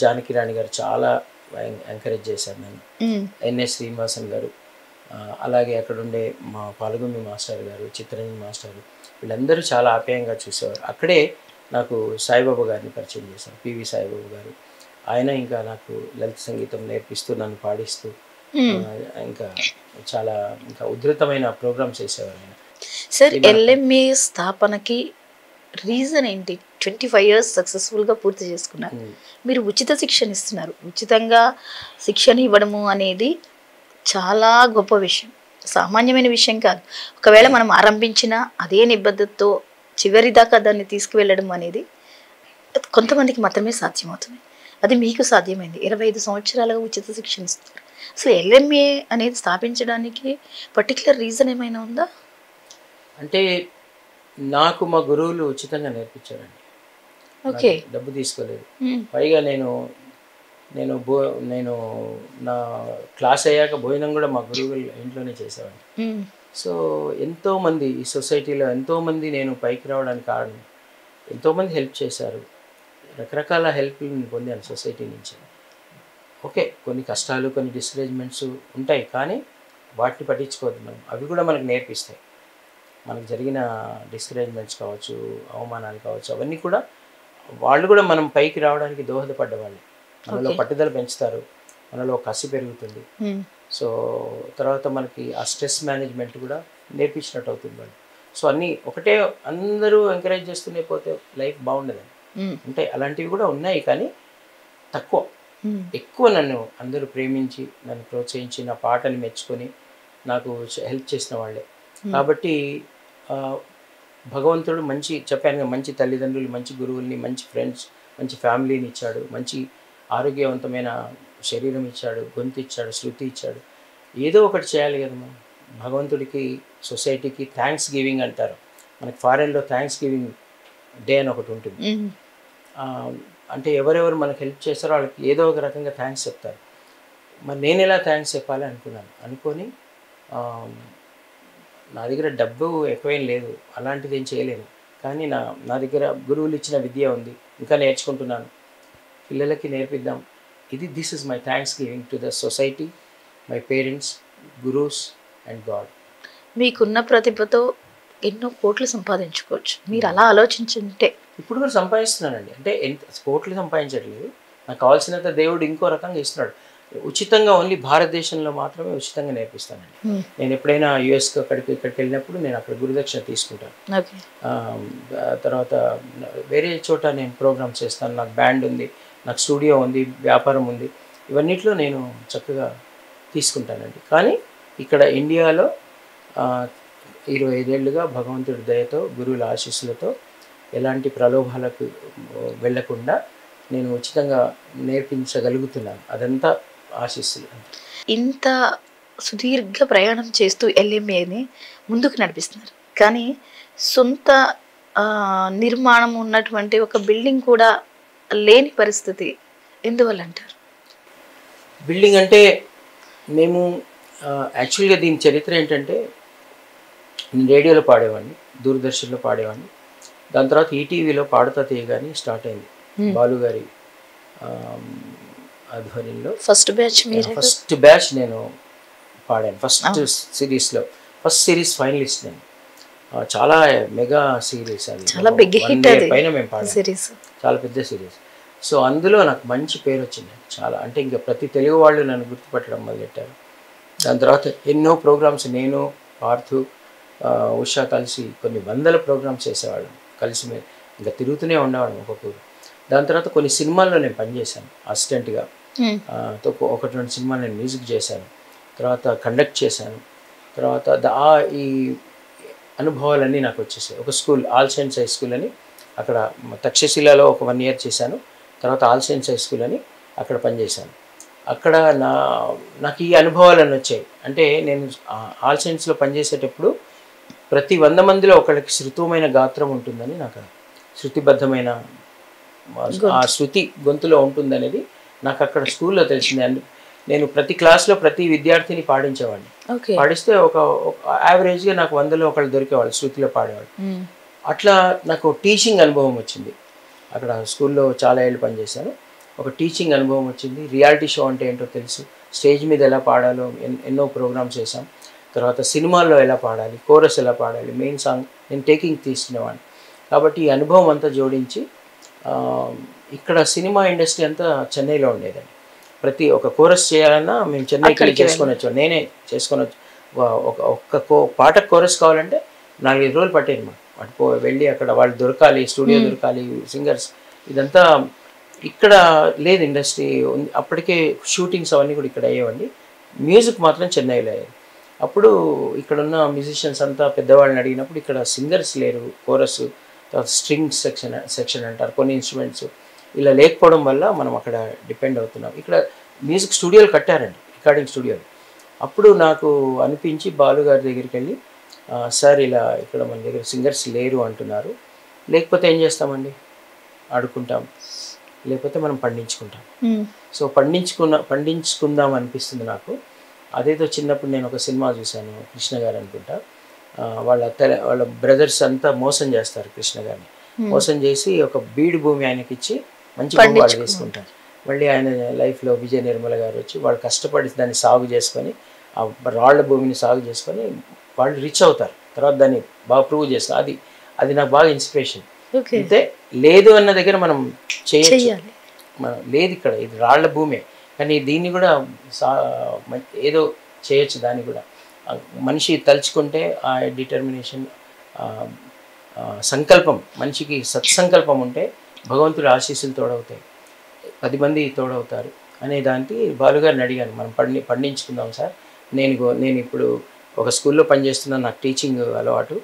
జానకి రాణి గారు చాలా ఎంకరేజ్ చేశారు నన్ను. NS శ్రీనివాసన్ గారు, అలాగే అక్కడ ఉండే మా పాల్గొమ్మి మాస్టర్ గారు, చిత్తరంజన్ మాస్టర్ వీళ్ళందరూ చాలా ఆప్యాయంగా చూసేవారు. అక్కడే నాకు సాయిబాబా గారిని పరిచయం చేశారు, PV సాయిబాబా గారు. ఆయన ఇంకా నాకు లలిత సంగీతం నేర్పిస్తూ నన్ను పాడిస్తూ ఇంకా చాలా ఇంకా ఉధృతమైన ప్రోగ్రామ్స్ చేసేవారు ఆయన. సార్ LMA స్థాపనకి రీజన్ ఏంటి? 25 years సక్సెస్ఫుల్గా పూర్తి చేసుకున్నారు. మీరు ఉచిత శిక్షణ ఇస్తున్నారు. ఉచితంగా శిక్షణ ఇవ్వడము అనేది చాలా గొప్ప విషయం, సామాన్యమైన విషయం కాదు. ఒకవేళ మనం ఆరంభించిన అదే నిబద్ధతతో చివరి దాకా దాన్ని తీసుకువెళ్ళడం అనేది కొంతమందికి మాత్రమే సాధ్యమవుతుంది. అది మీకు సాధ్యమైంది. 25 సంవత్సరాలుగా ఉచిత శిక్షణ ఇస్తున్నారు. అసలు LMA అనేది స్థాపించడానికి పర్టికులర్ రీజన్ ఏమైనా ఉందా? అంటే నాకు మా గురువులు ఉచితంగా నేర్పించారండి. ఓకే, డబ్బు తీసుకోలేదు. పైగా నేను నా క్లాస్ అయ్యాక భోజనం కూడా మా గురువులు ఇంట్లోనే చేసేవాడిని. సో ఎంతోమంది ఈ సొసైటీలో ఎంతోమంది నేను పైకి రావడానికి కారణం, ఎంతోమంది హెల్ప్ చేశారు. రకరకాల హెల్ప్ని పొందాను సొసైటీ నుంచి. ఓకే, కొన్ని కష్టాలు కొన్ని డిస్కరేజ్మెంట్స్ ఉంటాయి, కానీ వాటిని పట్టించుకోవద్దు మనం. అవి కూడా మనకు నేర్పిస్తాయి. మనకు జరిగిన డిస్కరేజ్మెంట్స్ కావచ్చు, అవమానాలు కావచ్చు, అవన్నీ కూడా వాళ్ళు కూడా మనం పైకి రావడానికి దోహదపడ్డవాళ్ళు. మనలో పట్టుదల పెంచుతారు, మనలో కసి పెరుగుతుంది. సో తర్వాత మనకి ఆ స్ట్రెస్ మేనేజ్మెంట్ కూడా నేర్పించినట్టు అవుతుంది వాళ్ళు. సో అన్నీ ఒకటే అందరూ ఎంకరేజ్ చేస్తూనే పోతే లైఫ్ బాగుండదండి. ఉంటాయి అలాంటివి కూడా ఉన్నాయి, కానీ తక్కువ. ఎక్కువ నన్ను అందరూ ప్రేమించి నన్ను ప్రోత్సహించి నా పాటలు మెచ్చుకొని నాకు హెల్ప్ చేసిన వాళ్ళే. కాబట్టి భగవంతుడు చెప్పాను, మంచి తల్లిదండ్రులు, మంచి గురువుల్ని, మంచి ఫ్రెండ్స్, మంచి ఫ్యామిలీని ఇచ్చాడు, మంచి ఆరోగ్యవంతమైన శరీరం ఇచ్చాడు, గొంతు ఇచ్చాడు, శృతి ఇచ్చాడు. ఏదో ఒకటి చేయాలి కదా మనం. భగవంతుడికి, సొసైటీకి థ్యాంక్స్ గివింగ్ అంటారు. మనకి ఫారెన్లో థ్యాంక్స్ గివింగ్ డే అని ఒకటి ఉంటుంది. అంటే ఎవరెవరు మనకు హెల్ప్ చేస్తారో వాళ్ళకి ఏదో ఒక రకంగా థ్యాంక్స్ చెప్తారు. మరి నేను ఎలా థ్యాంక్స్ చెప్పాలి అనుకొని నా దగ్గర డబ్బు ఎక్కువేం లేదు, అలాంటిది ఏం చేయలేను. కానీ నా దగ్గర గురువులు ఇచ్చిన విద్య ఉంది, ఇంకా నేర్చుకుంటున్నాను, పిల్లలకి నేర్పిద్దాం. This is my thanksgiving to the society, my parents, gurus and God. మీకున్న ప్రతిభతో ఎన్నో కోట్లు సంపాదించుకోవచ్చు. మీరు అలా ఆలోచించుంటే ఇప్పుడు కూడా సంపాదిస్తున్నానండి. అంటే కోట్లు సంపాదించట్లేదు, నాకు కావాల్సినంత దేవుడు ఇంకో రకంగా ఇస్తున్నాడు. ఉచితంగా ఓన్లీ భారతదేశంలో మాత్రమే ఉచితంగా నేర్పిస్తానండి. నేను ఎప్పుడైనా యుఎస్కి ఇక్కడికి వెళ్ళినప్పుడు నేను అక్కడ గురుదక్షిణ తీసుకుంటాను. తర్వాత వేరే చోట నేను ప్రోగ్రామ్స్ చేస్తాను. నాకు బ్యాండ్ ఉంది, నాకు స్టూడియో ఉంది, వ్యాపారం ఉంది. ఇవన్నిట్లో నేను చక్కగా తీసుకుంటానండి. కానీ ఇక్కడ ఇండియాలో 25 ఏళ్ళుగా భగవంతుడి దయతో, గురువుల ఆశీస్సులతో ఎలాంటి ప్రలోభాలకు వెళ్లకుండా నేను ఉచితంగా నేర్పించగలుగుతున్నాను. అదంతా ఆశీస్సులు. ఇంత సుదీర్ఘ ప్రయాణం చేస్తూ LMAని ముందుకు నడిపిస్తున్నారు, కానీ సొంత నిర్మాణం ఉన్నటువంటి ఒక బిల్డింగ్ కూడా లేని పరిస్థితి ఎందువల్ల అంటారు? బిల్డింగ్ అంటే మేము యాక్చువల్గా దీని చరిత్ర ఏంటంటే, నేను రేడియోలో పాడేవాడిని, దూరదర్శన్లో పాడేవాడిని. దాని తర్వాత ఈటీవీలో పాడుతా తీయగాని స్టార్ట్ అయింది. బాలు గారి ఆధ్వర్యంలో ఫస్ట్ బ్యాచ్ నేను పాడాను. ఫస్ట్ సిరీస్లో ఫస్ట్ సిరీస్ ఫైనలిస్ట్ నేను. చాలా మెగా సిరీస్ అది, చాలా బిగ్ హిట్ అది పైన మేము పాడాం, సిరీస్ చాలా పెద్ద సిరీస్. సో అందులో నాకు మంచి పేరు వచ్చింది చాలా. అంటే ఇంకా ప్రతి తెలుగు వాళ్ళు నన్ను గుర్తుపట్టడం మొదలెట్టారు. దాని తర్వాత ఎన్నో ప్రోగ్రామ్స్ నేను, పార్థు, ఉషా కలిసి కొన్ని వందల ప్రోగ్రామ్స్ చేసేవాళ్ళం కలిసి. మేము ఇంకా తిరుగుతూనే ఉండేవాళ్ళం ఒక్కొక్కరు. దాని తర్వాత కొన్ని సినిమాల్లో నేను పనిచేశాను అసిస్టెంట్గా. ఒకటి రెండు సినిమాలు నేను మ్యూజిక్ చేశాను, తర్వాత కండక్ట్ చేశాను. తర్వాత ఈ అనుభవాలన్నీ నాకు వచ్చేసాయి. ఒక school all science high school అని, అక్కడ తక్షశిలలో ఒక 1 year చేశాను. తర్వాత ఆల్ సైన్స్ హై స్కూల్ అని అక్కడ పనిచేశాను. అక్కడ నాకు ఈ అనుభవాలన్నీ వచ్చాయి. అంటే నేను ఆల్ సైన్స్లో పనిచేసేటప్పుడు ప్రతి 100 మందిలో ఒకళ్ళకి శృతమైన గాత్రం ఉంటుందని, నాకు శృతిబద్ధమైన ఆ శృతి గొంతులో ఉంటుందనేది నాకు అక్కడ స్కూల్లో తెలిసింది. నేను ప్రతి క్లాస్లో ప్రతి విద్యార్థిని పాడించేవాడిని. పాడిస్తే ఒక యావరేజ్గా నాకు 100లో ఒకళ్ళు దొరికేవాళ్ళు శృతిలో పాడేవాళ్ళు. అట్లా నాకు టీచింగ్ అనుభవం వచ్చింది. అక్కడ స్కూల్లో చాలా ఏళ్ళు పనిచేశాను. ఒక టీచింగ్ అనుభవం వచ్చింది. రియాలిటీ షో అంటే ఏంటో తెలుసు, స్టేజ్ మీద ఎలా పాడాలో ఎన్నో ప్రోగ్రామ్స్ చేశాం. తర్వాత సినిమాల్లో ఎలా పాడాలి, కోరస్ ఎలా పాడాలి, మెయిన్ సాంగ్ నేను టేకింగ్ తీసుకునేవాడిని. కాబట్టి ఈ అనుభవం అంతా జోడించి ఇక్కడ సినిమా ఇండస్ట్రీ అంతా చెన్నైలో ఉండేదండి. ప్రతి ఒక్క కోరస్ చేయాలన్నా మేము చెన్నైకి చేసుకొని వచ్చాం. నేనే చేసుకొని వచ్చి ఒక్క పాటకు కోరస్ కావాలంటే 4-5 రోజులు పట్టేది మాకు. అటు వెళ్ళి అక్కడ వాళ్ళు దొరకాలి, స్టూడియో దొరకాలి, సింగర్స్. ఇదంతా ఇక్కడ లేదు ఇండస్ట్రీ. అప్పటికే షూటింగ్స్ అవన్నీ కూడా ఇక్కడ అయ్యేవండి. మ్యూజిక్ మాత్రం చెన్నైలో అయ్యేది. అప్పుడు ఇక్కడున్న మ్యూజిషియన్స్ అంతా పెద్దవాళ్ళని అడిగినప్పుడు ఇక్కడ సింగర్స్ లేరు, కోరస్, తర్వాత స్ట్రింగ్స్ సెక్షన్ అంటారు, కొన్ని ఇన్స్ట్రుమెంట్స్ ఇలా లేకపోవడం వల్ల మనం అక్కడ డిపెండ్ అవుతున్నాం. ఇక్కడ మ్యూజిక్ స్టూడియోలు కట్టారండి, రికార్డింగ్ స్టూడియోలు. అప్పుడు నాకు అనిపించి బాలు గారి దగ్గరికి వెళ్ళి, సార్ ఇలా ఇక్కడ మన దగ్గర సింగర్స్ లేరు అంటున్నారు, లేకపోతే ఏం చేస్తామండి, ఆడుకుంటాం, లేకపోతే మనం పండించుకుంటాం. సో పండించుకుందాం అనిపిస్తుంది నాకు. అదేదో చిన్నప్పుడు నేను ఒక సినిమా చూశాను, కృష్ణ గారు అనుకుంటా. వాళ్ళ బ్రదర్స్ అంతా మోసం చేస్తారు కృష్ణ గారిని. మోసం చేసి ఒక బీడు భూమి ఆయనకి ఇచ్చి మంచి భూమి వాళ్ళు తీసుకుంటారు. మళ్ళీ ఆయన లైఫ్లో విజయ నిర్మల గారు వచ్చి వాళ్ళు కష్టపడి దాన్ని సాగు చేసుకొని, ఆ రాళ్ల భూమిని సాగు చేసుకొని వాళ్ళు రిచ్ అవుతారు. తర్వాత దాన్ని బాగా ప్రూవ్ చేస్తారు. అది నాకు బాగా ఇన్స్పిరేషన్. అయితే లేదు అన్న దగ్గర మనం చేయాలి. మనం లేదు, ఇక్కడ ఇది రాళ్ల భూమే, కానీ దీన్ని కూడా ఏదో చేయొచ్చు. దాన్ని కూడా మనిషి తలుచుకుంటే ఆ డిటర్మినేషన్, సంకల్పం, మనిషికి సత్సంకల్పం ఉంటే భగవంతుడి ఆశీస్సులు తోడవుతాయి, 10 మంది తోడవుతారు అనే దానికి బాలుగారిని అడిగాను. మనం పండించుకుందాం సార్. నేను ఇప్పుడు ఒక స్కూల్లో పనిచేస్తున్నాను, నాకు టీచింగ్ అలవాటు,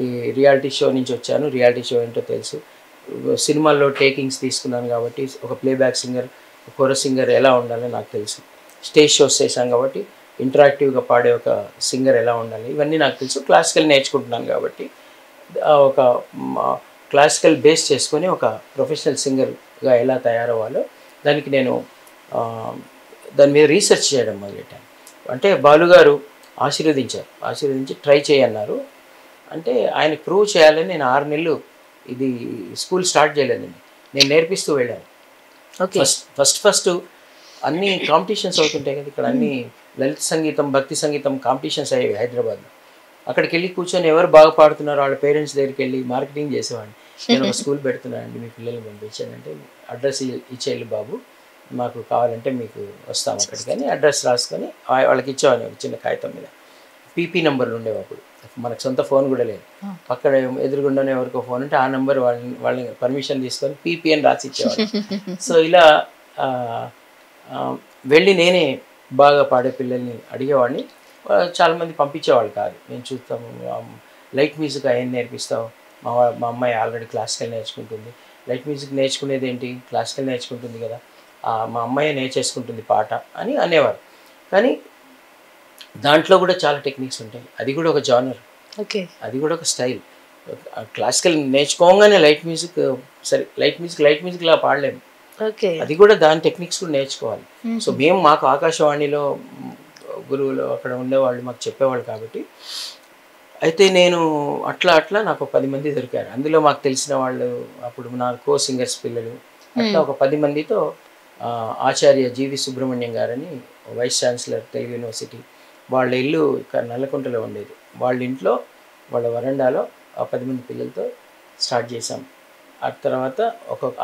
ఈ రియాలిటీ షో నుంచి వచ్చాను, రియాలిటీ షో ఏంటో తెలుసు, సినిమాల్లో టేకింగ్స్ తీసుకున్నాను కాబట్టి ఒక ప్లేబ్యాక్ సింగర్, కోరస్ సింగర్ ఎలా ఉండాలో నాకు తెలుసు, స్టేజ్ షోస్ చేశాను కాబట్టి ఇంటరాక్టివ్గా పాడే ఒక సింగర్ ఎలా ఉండాలి ఇవన్నీ నాకు తెలుసు, క్లాసికల్ నేర్చుకుంటున్నాను కాబట్టి ఒక క్లాసికల్ బేస్ చేసుకొని ఒక ప్రొఫెషనల్ సింగర్గా ఎలా తయారవ్వాలో దానికి నేను దాని మీద రీసెర్చ్ చేయడం మొదలెట్టాను. అంటే బాలుగారు ఆశీర్వదించి ట్రై చేయన్నారు. అంటే ఆయన ప్రూవ్ చేయాలని నేను 6 నెలలు ఇది స్కూల్ స్టార్ట్ చేయలేదండి, నేను నేర్పిస్తూ వెళ్ళాను. ఫస్ట్ అన్ని కాంపిటీషన్స్ అవుతుంటాయి కదా ఇక్కడ, అన్ని లలిత సంగీతం, భక్తి సంగీతం కాంపిటీషన్స్ అయ్యేవి హైదరాబాద్లో. అక్కడికి వెళ్ళి కూర్చొని ఎవరు బాగా పాడుతున్నారో వాళ్ళ పేరెంట్స్ దగ్గరికి వెళ్ళి మార్కెటింగ్ చేసేవాడిని. నేను ఒక స్కూల్ పెడుతున్నానండి, మీ పిల్లల్ని పంపించానంటే అడ్రస్ ఇచ్చేయాలి బాబు, మాకు కావాలంటే మీకు వస్తాం అక్కడికి అని అడ్రస్ రాసుకొని వాళ్ళకి ఇచ్చేవాడిని ఒక చిన్న కాగితం మీద. పీపీ నెంబర్లు ఉండేవి అప్పుడు, మనకు సొంత ఫోన్ కూడా లేదు. పక్కన ఎదురుగుండానే ఎవరికో ఫోన్ ఉంటే ఆ నెంబర్ వాళ్ళని పర్మిషన్ తీసుకొని పీపీ అని రాసి ఇచ్చేవాళ్ళు. సో ఇలా వెళ్ళి నేనే బాగా పాడే పిల్లల్ని అడిగేవాడిని. చాలామంది పంపించేవాళ్ళు కాదు. నేను చూస్తాము, లైట్ మ్యూజిక్ ఏం నేర్పిస్తావు, మా అమ్మాయి ఆల్రెడీ క్లాసికల్ నేర్చుకుంటుంది, లైట్ మ్యూజిక్ నేర్చుకునేది ఏంటి, క్లాసికల్ నేర్చుకుంటుంది కదా, మా అమ్మాయి నేర్చేసుకుంటుంది పాట అని అనేవారు. కానీ దాంట్లో కూడా చాలా టెక్నిక్స్ ఉంటాయి, అది కూడా ఒక జానర్, అది కూడా ఒక స్టైల్. క్లాసికల్ నేర్చుకోగానే లైట్ మ్యూజిక్ సరే, లైట్ మ్యూజిక్ లా పాడలేము, అది కూడా దాని టెక్నిక్స్ కూడా నేర్చుకోవాలి. సో మాకు ఆకాశవాణిలో గురువులు అక్కడ ఉండేవాళ్ళు మాకు చెప్పేవాళ్ళు కాబట్టి. అయితే నేను అట్లా నాకు 10 మంది దొరికారు. అందులో మాకు తెలిసిన వాళ్ళు అప్పుడు నా కో సింగర్స్ పిల్లలు అట్లా ఒక 10 మందితో ఆచార్య జీవి సుబ్రహ్మణ్యం గారని వైస్ ఛాన్సలర్ తెలుగు యూనివర్సిటీ, వాళ్ళ ఇల్లు ఇక్కడ నల్లకుంటలో ఉండేది. వాళ్ళ ఇంట్లో వాళ్ళ వరండాలో ఆ 10 మంది పిల్లలతో స్టార్ట్ చేశాం. ఆ తర్వాత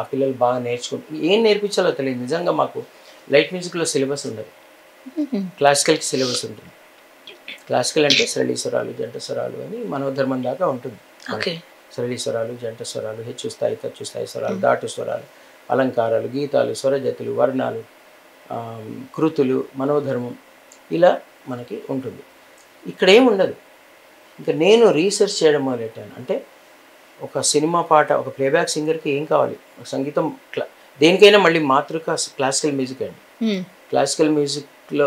ఆ పిల్లలు బాగా నేర్చుకుంటారు. ఏం నేర్పించాలో తెలియదు నిజంగా. మాకు లైట్ మ్యూజిక్లో సిలబస్ ఉండదు, క్లాసికల్కి సిలబస్ ఉంటుంది. క్లాసికల్ అంటే సరళీ స్వరాలు, జంట స్వరాలు అని మనోధర్మం దాకా ఉంటుంది. సరళీ స్వరాలు, జంట స్వరాలు, హెచ్చు స్థాయి, తచ్చు స్థాయి స్వరాలు, దాటు స్వరాలు, అలంకారాలు, గీతాలు, స్వరజతులు, వర్ణాలు, కృతులు, మనోధర్మం, ఇలా మనకి ఉంటుంది. ఇక్కడ ఏముండదు. ఇంకా నేను రీసెర్చ్ చేయడం మొదలెట్టాను. అంటే ఒక సినిమా పాట, ఒక ప్లేబ్యాక్ సింగర్కి ఏం కావాలి, సంగీతం దేనికైనా మళ్ళీ మాతృక క్లాసికల్ మ్యూజిక్ అండి. క్లాసికల్ మ్యూజిక్లో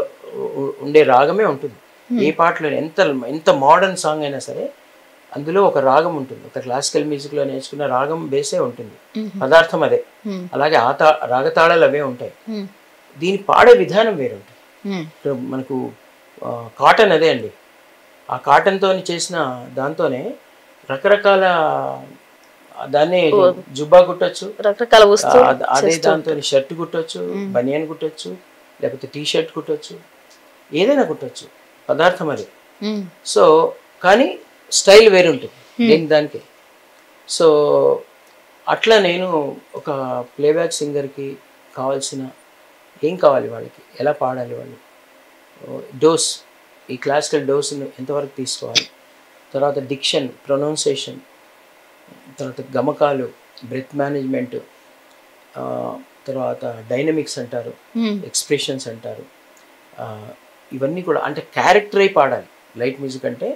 ఉండే రాగమే ఉంటుంది. ఏ పాటలో ఎంత మోడర్న్ సాంగ్ అయినా సరే అందులో ఒక రాగం ఉంటుంది. ఒక క్లాసికల్ మ్యూజిక్లో నేర్చుకున్న రాగం బేసే ఉంటుంది, పదార్థం అదే. అలాగే రాగతాళాలు అవే ఉంటాయి. దీని పాడే విధానం వేరే ఉంటుంది. ఇప్పుడు మనకు కాటన్ అదే అండి. ఆ కాటన్తో చేసిన దాంతోనే రకరకాల, దాన్ని జుబ్బా కుట్టచ్చు, రకరకాల అదే దాంతో షర్ట్ కుట్టచ్చు, బనియన్ కుట్టచ్చు, లేకపోతే టీ షర్ట్ కుట్టచ్చు, ఏదైనా కుట్టచ్చు, పదార్థం అది. సో కానీ స్టైల్ వేరే ఉంటుంది దానికి. సో అట్లా నేను ఒక ప్లేబ్యాక్ సింగర్కి కావాల్సిన ఏం కావాలి, వాళ్ళకి ఎలా పాడాలి, వాళ్ళు డోస్, ఈ క్లాసికల్ డోస్ను ఎంతవరకు తీసుకోవాలి, తర్వాత డిక్షన్, ప్రొనౌన్సియేషన్, తర్వాత గమకాలు, బ్రెత్ మేనేజ్మెంట్, తర్వాత డైనమిక్స్ అంటారు, ఎక్స్ప్రెషన్స్ అంటారు, ఇవన్నీ కూడా. అంటే క్యారెక్టర్ అయి పాడాలి. లైట్ మ్యూజిక్ అంటే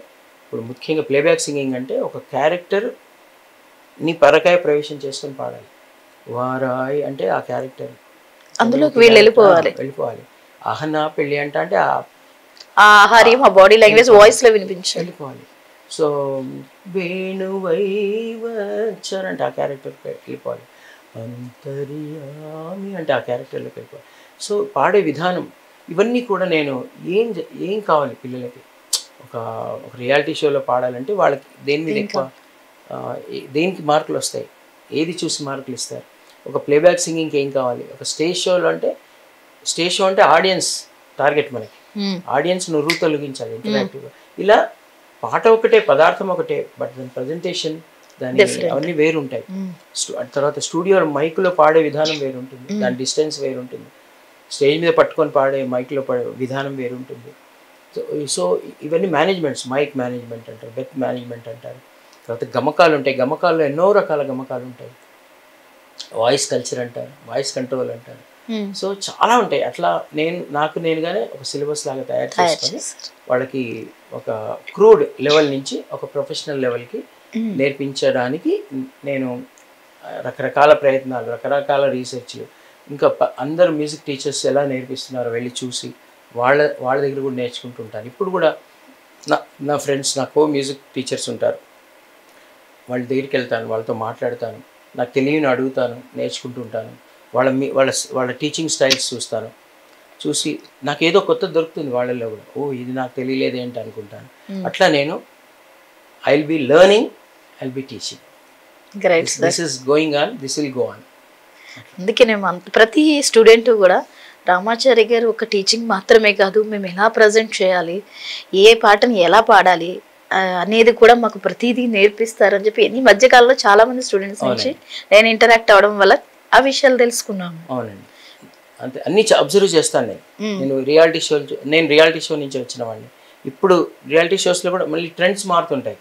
ఇప్పుడు ముఖ్యంగా ప్లేబ్యాక్ సింగింగ్ అంటే ఒక క్యారెక్టర్ ని పరకాయ ప్రవేశం చేసుకొని పాడాలి. వారాయి అంటే ఆ క్యారెక్టర్ అందులోకి వీళ్ళు వెళ్ళిపోవాలి. ఆహనా పెళ్ళి అంటే ఆహార్యం, ఆ బాడీ లాంగ్వేజ్, వాయిస్ లో వినిపించాలి, వెళ్ళిపోవాలి. సో వేణువై వచ్చారంటే ఆ క్యారెక్టర్కి వెళ్ళిపోవాలి. అంతర్యామి అంటే ఆ క్యారెక్టర్లోకి వెళ్ళిపోవాలి. సో పాడే విధానం, ఇవన్నీ కూడా నేను ఏం కావాలి పిల్లలకి. ఒక రియాలిటీ షోలో పాడాలంటే వాళ్ళకి దేని మీద ఎక్కువ, దేనికి మార్కులు వస్తాయి, ఏది చూసి మార్కులు ఇస్తారు. ఒక ప్లేబ్యాక్ సింగింగ్కి ఏం కావాలి. ఒక స్టేజ్ షో అంటే ఆడియన్స్ టార్గెట్ మనకి. ఆడియన్స్ నువ్వు తొలగించాలి ఇంటరాక్టివ్గా. ఇలా పాట ఒకటే, పదార్థం ఒకటే, బట్ దాని ప్రజెంటేషన్, దాని అవన్నీ వేరు ఉంటాయి. తర్వాత స్టూడియోలో మైకులో పాడే విధానం వేరు ఉంటుంది, దాని డిస్టెన్స్ వేరు ఉంటుంది. స్టేజ్ మీద పట్టుకొని పాడే మైక్లో పాడే విధానం వేరు ఉంటుంది. సో ఇవన్నీ మేనేజ్మెంట్స్, మైక్ మేనేజ్మెంట్ అంటారు, బ్రెత్ మేనేజ్మెంట్ అంటారు. తర్వాత గమకాలు ఉంటాయి. గమకాల్లో ఎన్నో రకాల గమకాలు ఉంటాయి. వాయిస్ కల్చర్ అంటారు, వాయిస్ కంట్రోల్ అంటారు. సో చాలా ఉంటాయి. అట్లా నాకు నేనుగానే ఒక సిలబస్ లాగా తయారు చేసుకొని వాళ్ళకి ఒక క్రూడ్ లెవెల్ నుంచి ఒక ప్రొఫెషనల్ లెవెల్కి నేర్పించడానికి నేను రకరకాల ప్రయత్నాలు, రకరకాల రీసెర్చ్లు, ఇంకా అందరు మ్యూజిక్ టీచర్స్ ఎలా నేర్పిస్తున్నారో వెళ్ళి చూసి వాళ్ళ దగ్గర కూడా నేర్చుకుంటుంటాను. ఇప్పుడు కూడా నా ఫ్రెండ్స్, నా కో మ్యూజిక్ టీచర్స్ ఉంటారు, వాళ్ళ దగ్గరికి వెళ్తాను, వాళ్ళతో మాట్లాడతాను, నాకు తెలియని అడుగుతాను, నేర్చుకుంటుంటాను. వాళ్ళ టీచింగ్ స్టైల్స్ చూసి నాకు ఏదో కొత్త దొరుకుతుంది వాళ్ళల్లో కూడా. ఇది నాకు తెలియలేదు ఏంటి అనుకుంటాను. అట్లా నేను I will be learning, I will be teaching. This is going on, this will go on. అందుకే ప్రతి స్టూడెంట్ కూడా రామాచారి గారు ఒక టీచింగ్ మాత్రమే కాదు, మేము ఎలా ప్రజెంట్ చేయాలి, ఏ పాటని ఎలా పాడాలి అనేది కూడా మాకు ప్రతిదీ నేర్పిస్తారని చెప్పి ఈ మధ్యకాలంలో చాలా మంది స్టూడెంట్స్ నుంచి నేను ఇంటరాక్ట్ అవ్వడం వల్ల ఆ విషయాలు తెలుసుకున్నాను. అవునండి, అంతే. అన్ని అబ్జర్వ్ చేస్తాను నేను రియాలిటీ షో నుంచి వచ్చిన వాడిని. ఇప్పుడు రియాలిటీ షోస్లో కూడా మళ్ళీ ట్రెండ్స్ మారుతుంటాయి.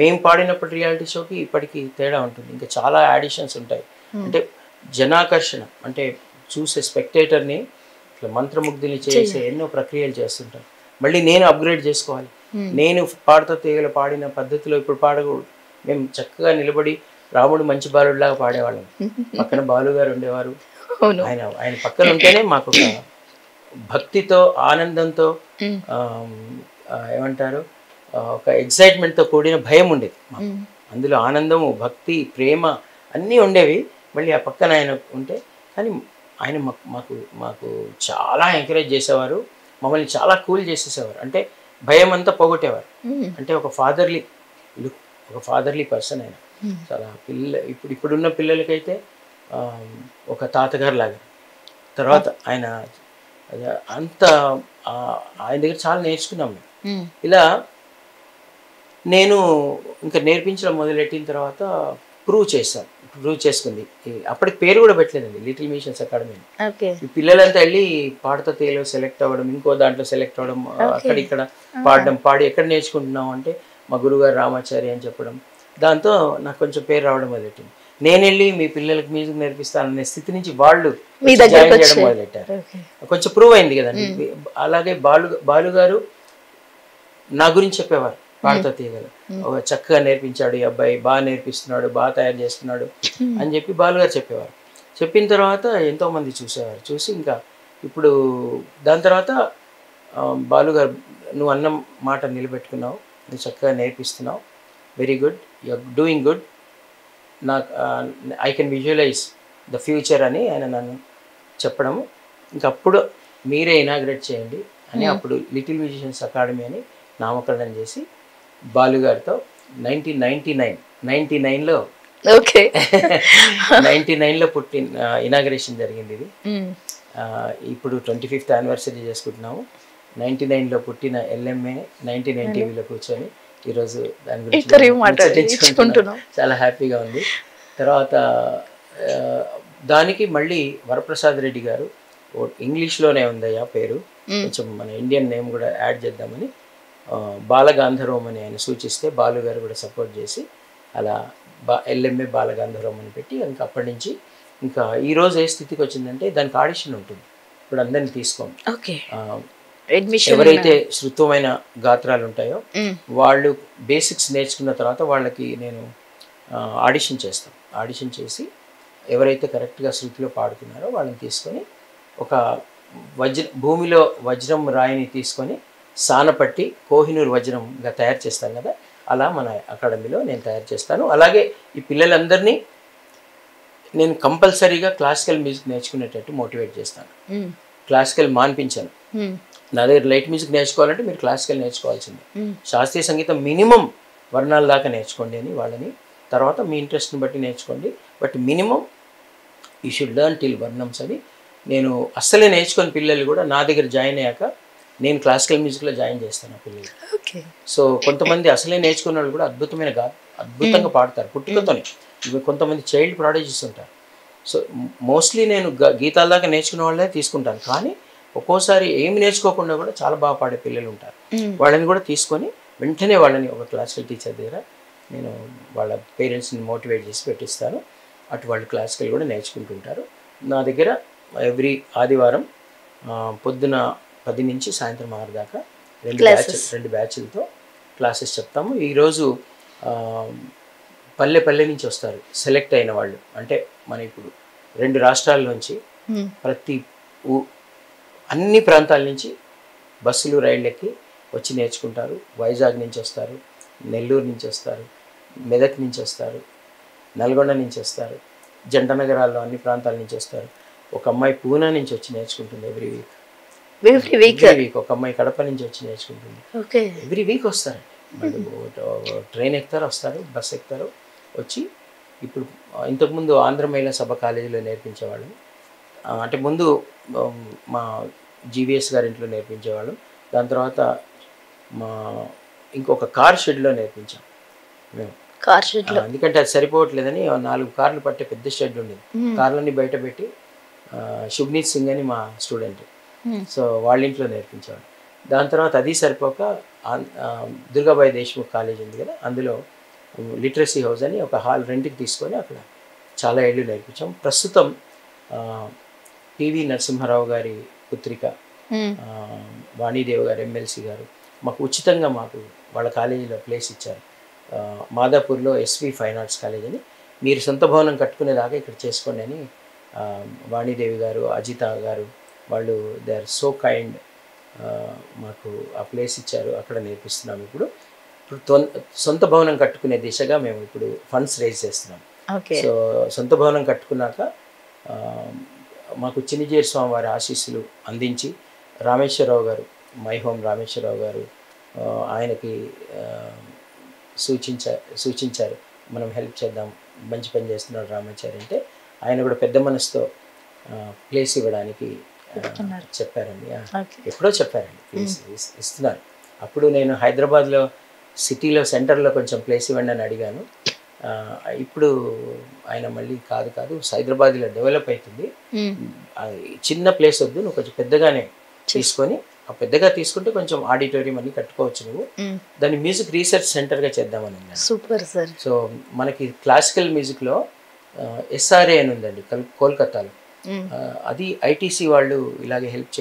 మేము పాడినప్పుడు రియాలిటీ షోకి ఇప్పటికి తేడా ఉంటుంది. ఇంకా చాలా యాడిషన్స్ ఉంటాయి. అంటే జనాకర్షణ, అంటే చూసే స్పెక్టేటర్ని ఇట్లా మంత్రముగ్ధుల్ని చేసే ఎన్నో ప్రక్రియలు చేస్తుంటారు. మళ్ళీ నేను అప్గ్రేడ్ చేసుకోవాలి. నేను పాడుతూ తీగలు పాడిన పద్ధతిలో ఇప్పుడు పాడకూడదు. మేము చక్కగా నిలబడి రాముడు మంచి బాలుడిలాగా పాడేవాళ్ళం. పక్కన బాలుగారు ఉండేవారు. ఆయన పక్కన ఉంటేనే మాకు ఒక భక్తితో, ఆనందంతో, ఏమంటారు, ఒక ఎక్సైట్మెంట్తో కూడిన భయం ఉండేది మాకు. అందులో ఆనందము, భక్తి, ప్రేమ అన్నీ ఉండేవి. మళ్ళీ ఆ పక్కన ఆయన ఉంటే, కానీ ఆయన మాకు చాలా ఎంకరేజ్ చేసేవారు. మమ్మల్ని చాలా కూల్ చేసేసేవారు. అంటే భయం అంతా పోగొట్టేవారు. అంటే ఒక ఫాదర్లీ లుక్, ఒక ఫాదర్లీ పర్సన్ ఆయన. చాలా ఇప్పుడున్న పిల్లలకైతే ఒక తాతగారు లాగా. తర్వాత ఆయన అంత ఆయన దగ్గర చాలా నేర్చుకున్నాం మేము. ఇలా నేను ఇంకా నేర్పించడం మొదలెట్టిన తర్వాత ప్రూవ్ చేసుకుంది. అప్పటికి పేరు కూడా పెట్టలేదండి, లిటిల్ మ్యూజిషియన్స్ అకాడమీ. ఈ పిల్లలంతా వెళ్ళి పాడత తేలో సెలెక్ట్ అవ్వడం, ఇంకో దాంట్లో సెలెక్ట్ అవ్వడం, అక్కడిక్కడ పాడి ఎక్కడ నేర్చుకుంటున్నాం అంటే మా గురుగారు రామాచారి అని చెప్పడం. దాంతో నాకు కొంచెం పేరు రావడం మొదలెట్టింది. నేను వెళ్ళి మీ పిల్లలకి మ్యూజిక్ నేర్పిస్తాననే స్థితి నుంచి వాళ్ళు జాయిన్ చేయడం మొదలెట్టారు. కొంచెం ప్రూవ్ అయింది కదండి. అలాగే బాలుగారు నా గురించి చెప్పేవారు, పాడతా తీయగలరు, ఒక చక్కగా నేర్పించాడు ఈ అబ్బాయి, బాగా నేర్పిస్తున్నాడు, బాగా తయారు చేస్తున్నాడు అని చెప్పి బాలుగారు చెప్పేవారు. చెప్పిన తర్వాత ఎంతోమంది చూసేవారు. చూసి ఇంకా ఇప్పుడు దాని తర్వాత బాలుగారు, నువ్వు అన్న మాట నిలబెట్టుకున్నావు, నువ్వు చక్కగా నేర్పిస్తున్నావు, very good, you are doing good, నాకు I can visualize the future అని ఆయన నన్ను చెప్పడము. ఇంకప్పుడు మీరే ఇనాగ్రేట్ చేయండి అని అప్పుడు లిటిల్ మ్యూజిషియన్స్ అకాడమీ అని నామకరణం చేసి బాలుగారితో 1999లో 99లో ఇనాగ్రేషన్ జరిగింది. ఇది ఇప్పుడు 25th యానివర్సరీ చేసుకుంటున్నాము. 99లో పుట్టిన ఎల్ఎంఏ 1990లో కూర్చొని ఈరోజు దాని గురించి చాలా హ్యాపీగా ఉంది. తర్వాత దానికి మళ్ళీ వరప్రసాద్ రెడ్డి గారు, ఇంగ్లీష్లోనే ఉందయ్యా పేరు, కొంచెం మన ఇండియన్ నేమ్ కూడా యాడ్ చేద్దామని బాలగాంధర్వం అని ఆయన సూచిస్తే బాలుగారు కూడా సపోర్ట్ చేసి అలా ఎల్ఎంఏ బాలగాంధర్వం అని పెట్టి ఇంకా అప్పటి నుంచి ఇంకా ఈరోజు ఏ స్థితికి వచ్చిందంటే దానికి ఆడిషన్ ఉంటుంది. ఇప్పుడు అందరిని తీసుకోండి, ఎవరైతే శృత్వమైన గాత్రాలు ఉంటాయో వాళ్ళు బేసిక్స్ నేర్చుకున్న తర్వాత వాళ్ళకి నేను ఆడిషన్ చేస్తాను. ఆడిషన్ చేసి ఎవరైతే కరెక్ట్గా శృతిలో పాడుతున్నారో వాళ్ళని తీసుకొని ఒక భూమిలో వజ్రం రాయిని తీసుకొని సానపట్టి కోహినూర్ వజ్రంగా తయారు చేస్తాను కదా, అలా మన అకాడమీలో నేను తయారు చేస్తాను. అలాగే ఈ పిల్లలందరినీ నేను కంపల్సరీగా క్లాసికల్ మ్యూజిక్ నేర్చుకునేటట్టు మోటివేట్ చేస్తాను. క్లాసికల్ మాన్పించాను. నా దగ్గర లైట్ మ్యూజిక్ నేర్చుకోవాలంటే మీరు క్లాసికల్ నేర్చుకోవాల్సిందే, శాస్త్రీయ సంగీతం మినిమం వర్ణాల దాకా నేర్చుకోండి అని వాళ్ళని, తర్వాత మీ ఇంట్రెస్ట్ని బట్టి నేర్చుకోండి, but minimum you should learn till varnams అని. నేను అస్సలే నేర్చుకుని పిల్లలు కూడా నా దగ్గర జాయిన్ అయ్యాక నేను క్లాసికల్ మ్యూజిక్లో జాయిన్ చేస్తాను ఆ పిల్లలు. సో కొంతమంది అసలే నేర్చుకున్న వాళ్ళు కూడా అద్భుతంగా పాడతారు పుట్టుకతోనే. కొంతమంది చైల్డ్ ప్రాడేజెస్ ఉంటారు. సో మోస్ట్లీ నేను గీతాల దాకా నేర్చుకున్న వాళ్ళే తీసుకుంటాను, కానీ ఒక్కోసారి ఏమి నేర్చుకోకుండా కూడా చాలా బాగా పాడే పిల్లలు ఉంటారు. వాళ్ళని కూడా తీసుకొని వెంటనే వాళ్ళని ఒక క్లాసికల్ టీచర్ దగ్గర నేను వాళ్ళ పేరెంట్స్ని మోటివేట్ చేసి పెట్టిస్తాను. అటు వాళ్ళు క్లాసికల్ కూడా నేర్చుకుంటుంటారు. నా దగ్గర ఎవ్రీ ఆదివారం పొద్దున 10 నుంచి సాయంత్రం 6 దాకా 2 బ్యాచ్లతో క్లాసెస్ చెప్తాము. ఈరోజు పల్లె నుంచి వస్తారు సెలెక్ట్ అయిన వాళ్ళు. అంటే మన ఇప్పుడు 2 రాష్ట్రాల నుంచి ప్రతి అన్ని ప్రాంతాల నుంచి బస్సులు రైళ్ళు ఎక్కి వచ్చి నేర్చుకుంటారు. వైజాగ్ నుంచి వస్తారు, నెల్లూరు నుంచి వస్తారు, మెదక్ నుంచి వస్తారు, నల్గొండ నుంచి వస్తారు, జంట నగరాల్లో అన్ని ప్రాంతాల నుంచి వస్తారు. ఒక అమ్మాయి పూనా నుంచి వచ్చి నేర్చుకుంటుంది ఎవ్రీ వీక్. ఒక అమ్మాయి కడప నుంచి వచ్చి నేర్చుకుంటుంది. ఎవ్రీ వీక్ వస్తారు. ట్రైన్ ఎక్కుతారు, వస్తారు, బస్ ఎక్కుతారు, వచ్చి ఇప్పుడు ఇంతకుముందు ఆంధ్ర మహిళా సభ కాలేజీలో నేర్పించేవాళ్ళం. అంటే ముందు మా జీవీఎస్ గారి ఇంట్లో నేర్పించేవాళ్ళం. దాని తర్వాత మా ఇంకొక కార్ షెడ్లో నేర్పించాం మేము. ఎందుకంటే అది సరిపోవట్లేదని 4 కార్లు పట్టే పెద్ద షెడ్ ఉండేది. కార్లన్నీ బయట పెట్టి శుభ్నీత్ సింగ్ అని మా స్టూడెంట్, సో వాళ్ళ ఇంట్లో నేర్పించేవాడు. దాని తర్వాత అది సరిపోక దుర్గాబాయి దేశ్ముఖ్ కాలేజ్ ఉంది కదా, అందులో లిటరసీ హౌస్ అని ఒక హాల్ రెంట్కి తీసుకొని అక్కడ చాలా ఏళ్ళు నేర్పించాం. ప్రస్తుతం పివి నరసింహారావు గారి పుత్రిక వాణీదేవి గారు ఎమ్మెల్సీ గారు మాకు ఉచితంగా వాళ్ళ కాలేజీలో ప్లేస్ ఇచ్చారు. మాదాపూర్లో ఎస్వి ఫైన్ ఆర్ట్స్ కాలేజ్ అని, మీరు సొంత భవనం కట్టుకునేదాకా ఇక్కడ చేసుకోండి అని వాణీదేవి గారు, అజిత గారు వాళ్ళు దే ఆర్ సో కైండ్, మాకు ఆ ప్లేస్ ఇచ్చారు. అక్కడ నేర్పిస్తున్నాం. ఇప్పుడు సొంత భవనం కట్టుకునే దిశగా మేము ఇప్పుడు ఫండ్స్ రైజ్ చేస్తున్నాం. సో సొంత భవనం కట్టుకున్నాక మాకు చిన్నజీయర్ స్వామి వారి ఆశీస్సులు అందించి రామేశ్వరరావు గారు, మై హోమ్ రామేశ్వరరావు గారు ఆయనకి సూచించారు, మనం హెల్ప్ చేద్దాం, మంచి పని చేస్తున్నాడు రామాచారి అంటే ఆయన కూడా పెద్ద మనసుతో ప్లేస్ ఇవ్వడానికి చెప్పారండి. ఎప్పుడో చెప్పారండి, ప్లేస్ ఇస్తున్నారు. అప్పుడు నేను హైదరాబాద్లో సిటీలో సెంటర్లో కొంచెం ప్లేస్ ఇవ్వండి అని అడిగాను. ఇప్పుడు ఆయన మళ్ళీ కాదు హైదరాబాద్లో డెవలప్ అవుతుంది, చిన్న ప్లేస్ వద్దు, నువ్వు కొంచెం పెద్దగానే తీసుకొని, పెద్దగా తీసుకుంటే కొంచెం ఆడిటోరియం అన్ని కట్టుకోవచ్చు నువ్వు, దాన్ని మ్యూజిక్ రీసెర్చ్ సెంటర్గా చేద్దామని. Super sir. సో మనకి క్లాసికల్ మ్యూజిక్లో ఎస్ఆర్ఏ అని ఉందండి కోల్కతాలో, అది ఐటీసీ వాళ్ళు ఇలాగే హెల్ప్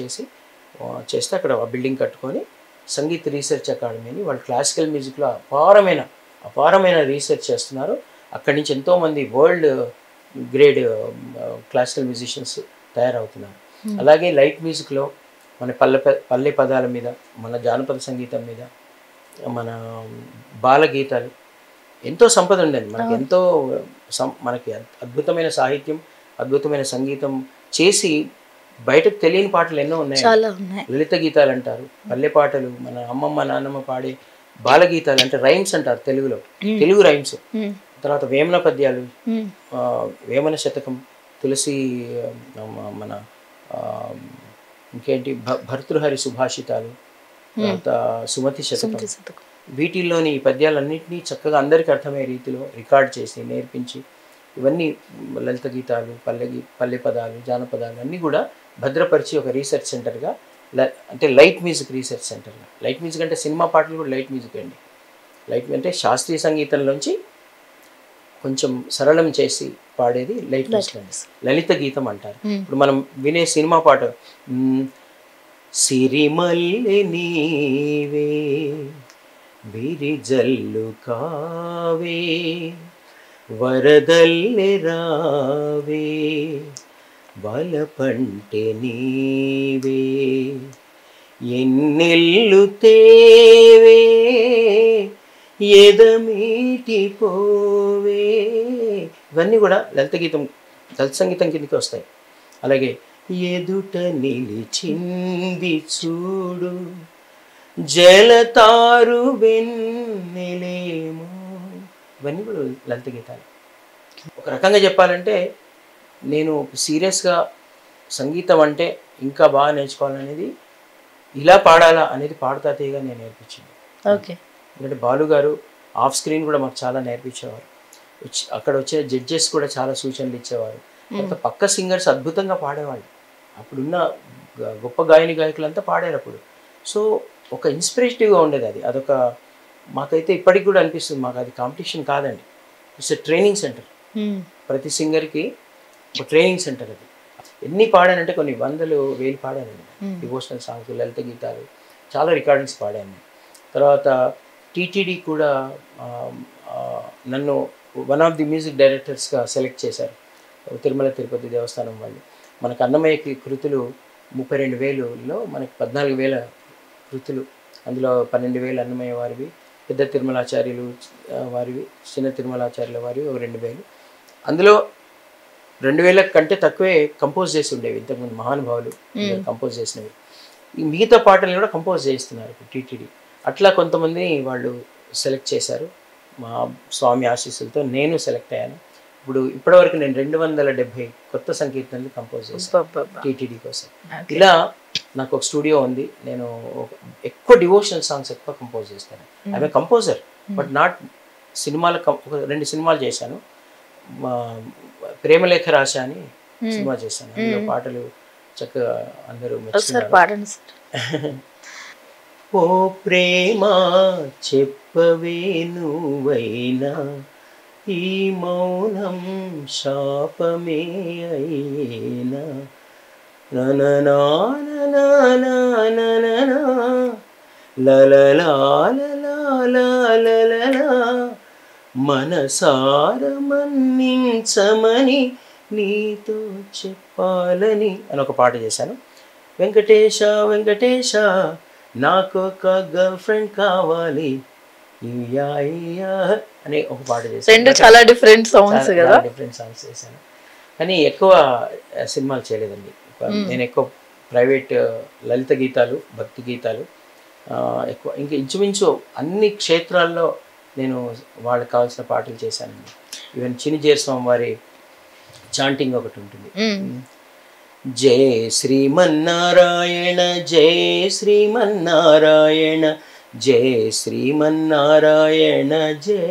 చేస్తే అక్కడ బిల్డింగ్ కట్టుకొని సంగీత్ రీసెర్చ్ అకాడమీని వాళ్ళు క్లాసికల్ మ్యూజిక్లో అపారమైన రీసెర్చ్ చేస్తున్నారు. అక్కడి నుంచి ఎంతోమంది వరల్డ్ గ్రేడ్ క్లాసికల్ మ్యూజిషియన్స్ తయారవుతున్నారు. అలాగే లైట్ మ్యూజిక్లో మన పల్లె పదాల మీద, మన జానపద సంగీతం మీద, మన బాలగీతాలు, ఎంతో సంపద ఉండండి మనకి, ఎంతో మనకి అద్భుతమైన సాహిత్యం, అద్భుతమైన సంగీతం చేసి బయటకు తెలియని పాటలు ఎన్నో ఉన్నాయి. లలిత గీతాలు అంటారు, పల్లె పాటలు, మన అమ్మమ్మ నాన్నమ్మ పాడే బాలగీతాలు అంటే రైమ్స్ అంటారు తెలుగులో, తెలుగు రైమ్స్. తర్వాత వేమన పద్యాలు, వేమన శతకం, తులసి, మన ఇంకేంటి భర్తృహరి సుభాషితాలు, తర్వాత సుమతి శతకం, వీటిల్లోని ఈ పద్యాలన్నింటినీ చక్కగా అందరికీ అర్థమయ్యే రీతిలో రికార్డ్ చేసి నేర్పించి, ఇవన్నీ లలిత గీతాలు, పల్లె పదాలు, జానపదాలు అన్నీ కూడా భద్రపరిచి ఒక రీసెర్చ్ సెంటర్గా, అంటే లైట్ మ్యూజిక్ రీసెర్చ్ సెంటర్గా. లైట్ మ్యూజిక్ అంటే సినిమా పాటలు కూడా లైట్ మ్యూజిక్ అండి. లైట్ అంటే శాస్త్రీయ సంగీతంలోంచి కొంచెం సరళం చేసి పాడేది లైట్ మ్యూజిక్ అండి, లలిత గీతం అంటారు. ఇప్పుడు మనం వినే సినిమా పాట, సిరిమల్లె నీవే విరిజల్లు కావే వరదల్లె రావే వలపంటె నీవే ఎన్నెల్లు తేవే ఎదమీటి పోవే, ఇవన్నీ కూడా లలిత సంగీతం కిందకి వస్తాయి. అలాగే ఎదుట నిలిచింది చూడు జలతారు వెన్నెలేమో, ఇవన్నీ కూడా లలిత గీతాలు. ఒక రకంగా చెప్పాలంటే నేను సీరియస్గా సంగీతం అంటే ఇంకా బాగా నేర్చుకోవాలనేది, ఇలా పాడాలా అనేది పాడుతా తీయగా నేను నేర్పించింది. ఓకే. ఎందుకంటే బాలు గారు ఆఫ్ స్క్రీన్ కూడా మాకు చాలా నేర్పించేవారు, అక్కడ వచ్చే జడ్జెస్ కూడా చాలా సూచనలు ఇచ్చేవారు. తర్వాత పక్క సింగర్స్ అద్భుతంగా పాడేవాళ్ళు, అప్పుడున్న గొప్ప గాయకులంతా పాడారు అప్పుడు. సో ఒక ఇన్స్పిరేటివ్గా ఉండేది అది. అదొక మాకైతే ఇప్పటికి కూడా అనిపిస్తుంది, మాకు అది కాంపిటీషన్ కాదండి, ఇట్స్ ఎ ట్రైనింగ్ సెంటర్. ప్రతి సింగర్కి ఒక ట్రైనింగ్ సెంటర్ అది. ఎన్ని పాడానంటే కొన్ని వందలు వేలు పాడానండి, డివోషనల్ సాంగ్స్, లలిత గీతాలు, చాలా రికార్డింగ్స్ పాడాను. తర్వాత టీటీడీ కూడా నన్ను వన్ ఆఫ్ ది మ్యూజిక్ డైరెక్టర్స్గా సెలెక్ట్ చేశారు, తిరుమల తిరుపతి దేవస్థానం వాళ్ళు. మనకు అన్నమయ్యకి కృతులు 32,000లో మనకి 14,000 కృతులు, అందులో 12,000 అన్నమయ్య వారివి, పెద్ద తిరుమలాచార్యులు వారివి, చిన్న తిరుమలాచార్యుల వారివి ఒక 2,000. అందులో 2,000 కంటే తక్కువే కంపోజ్ చేసి ఉండేవి ఇంతకుముందు మహానుభావులు కంపోజ్ చేసినవి. ఈ మిగతా పాటలు కూడా కంపోజ్ చేస్తున్నారు ఇప్పుడు టీటీడీ. అట్లా కొంతమందిని వాళ్ళు సెలెక్ట్ చేశారు, మా స్వామి ఆశీస్సులతో నేను సెలెక్ట్ అయ్యాను. ఇప్పటివరకు నేను 270 కొత్త సంకీర్తనలు కంపోజ్ చేశాను టీటీడీ కోసం. ఇలా నాకు ఒక స్టూడియో ఉంది, నేను ఎక్కువ డివోషనల్ సాంగ్స్ ఎక్కువ కంపోజ్ చేస్తాను. I'm a composer, but not సినిమాల. ఒక 2 సినిమాలు చేశాను, ప్రేమలేఖ రాశ అని సినిమా చేశాను, అందులో పాటలు చక్కగా అందరూ మెచ్చుకున్నారు. ఓ ప్రేమ చెప్పవే నువ్వైనా ఈ మౌనం శాపమే అయినా, మనసార మన్నించమని నీతో చెప్పాలని అని ఒక పాట చేశాను. వెంకటేశ వెంకటేశ నాకొక గర్ల్ ఫ్రెండ్ కావాలి అని ఒక పాట చేశాను. చాలా డిఫరెంట్ సాంగ్స్ కదా, డిఫరెంట్ సాంగ్స్ చేశాను. కానీ ఎక్కువ సినిమాలు చేయలేదండి. నేను ఎక్కువ ప్రైవేట్ లలిత గీతాలు, భక్తి గీతాలు ఎక్కువ. ఇంకా ఇంచుమించు అన్ని క్షేత్రాల్లో నేను వాళ్ళకి కావాల్సిన పాటలు చేశానండి. ఈవెన్ చినిజేరు స్వామి వారి చాంటింగ్ ఒకటి ఉంటుంది. జై శ్రీమన్నారాయణ జై శ్రీమన్నారాయణ జై శ్రీమన్నారాయణ జై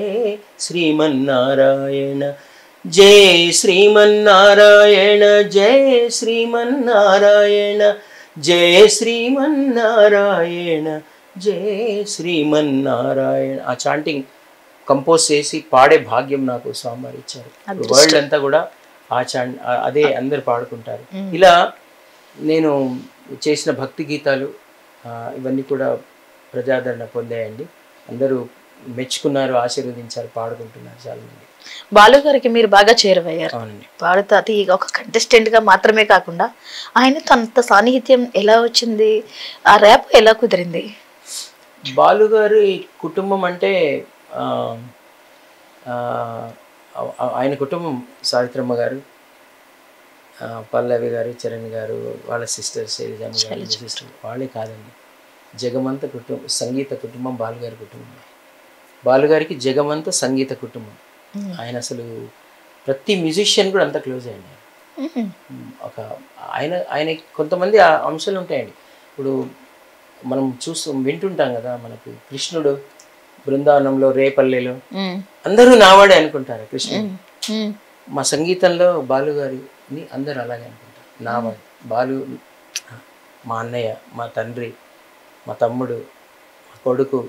శ్రీమన్నారాయణ జై శ్రీమన్నారాయణ జై శ్రీమన్నారాయణ జై శ్రీమన్నారాయణ జై శ్రీమన్నారాయణ. ఆ చాంటింగ్ కంపోజ్ చేసి పాడే భాగ్యం నాకు స్వామివారు ఇచ్చారు. వరల్డ్ అంతా కూడా అదే అందరు పాడుకుంటారు. ఇలా నేను చేసిన భక్తి గీతాలు ఇవన్నీ కూడా ప్రజాదరణ పొందాయండి. అందరూ మెచ్చుకున్నారు, ఆశీర్వదించారు, పాడుకుంటున్నారు చాలా మంది. బాలు గారికి మీరు బాగా చేరువయ్యారు. అవునండి. పాడుతూ అది ఒక కంటెస్టెంట్ గా మాత్రమే కాకుండా ఆయనతో అంత సాన్నిహిత్యం ఎలా వచ్చింది, ఆ ర్యాప్ ఎలా కుదిరింది? బాలు గారి కుటుంబం అంటే ఆయన కుటుంబం సావిత్రమ్మ గారు, పల్లవి గారు, చరణ్ గారు, వాళ్ళ సిస్టర్ శైలజమ్మ గారు, సిస్టర్ వాళ్ళే కాదండి, జగమంత కుటుంబం, సంగీత కుటుంబం బాలుగారి కుటుంబం. బాలుగారికి జగమంత సంగీత కుటుంబం. ఆయన అసలు ప్రతి మ్యూజిషియన్ కూడా అంత క్లోజ్ అయ్యండి. ఒక ఆయన కొంతమంది అంశాలు ఉంటాయండి. ఇప్పుడు మనం వింటుంటాం కదా, మనకు కృష్ణుడు బృందావనంలో రేపల్లెలో అందరూ నావాడే అనుకుంటారు కృష్ణుడు. మా సంగీతంలో బాలుగారిని అందరూ అలాగే అనుకుంటారు, నావాడు. బాలు మా అన్నయ్య, మా తండ్రి, మా తమ్ముడు, మా కొడుకు,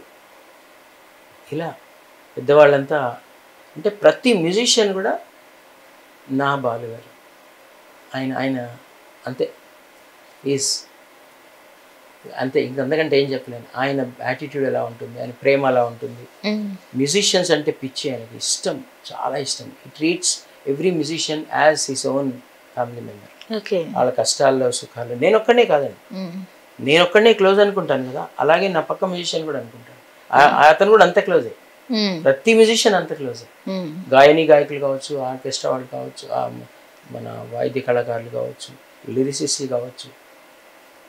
ఇలా పెద్దవాళ్ళంతా. అంటే ప్రతి మ్యూజిషియన్ కూడా నా బాలుగారు. ఆయన అంతే, ఈజ్ అంతే. ఇంకంతకంటే ఏం చెప్పలేను. ఆయన యాటిట్యూడ్ ఎలా ఉంటుంది, ఆయన ప్రేమ ఎలా ఉంటుంది. మ్యూజిషియన్స్ అంటే పిచ్చి, ఆయనకి ఇష్టం, చాలా ఇష్టం. He treats every musician as his own family member. వాళ్ళ కష్టాల్లో సుఖాలు నేనొక్కడే కాదండి, నేనొక్కడే క్లోజ్ అనుకుంటాను కదా, అలాగే నా పక్క మ్యూజిషియన్ కూడా అనుకుంటాను. అతను కూడా అంతే క్లోజే, ప్రతి మ్యూజిషియన్ అంత క్లోజే. గాయకులు కావచ్చు, ఆర్కెస్ట్రా వాళ్ళు కావచ్చు, మన వాయిద్య కళాకారులు కావచ్చు, లిరిసిస్టులు కావచ్చు,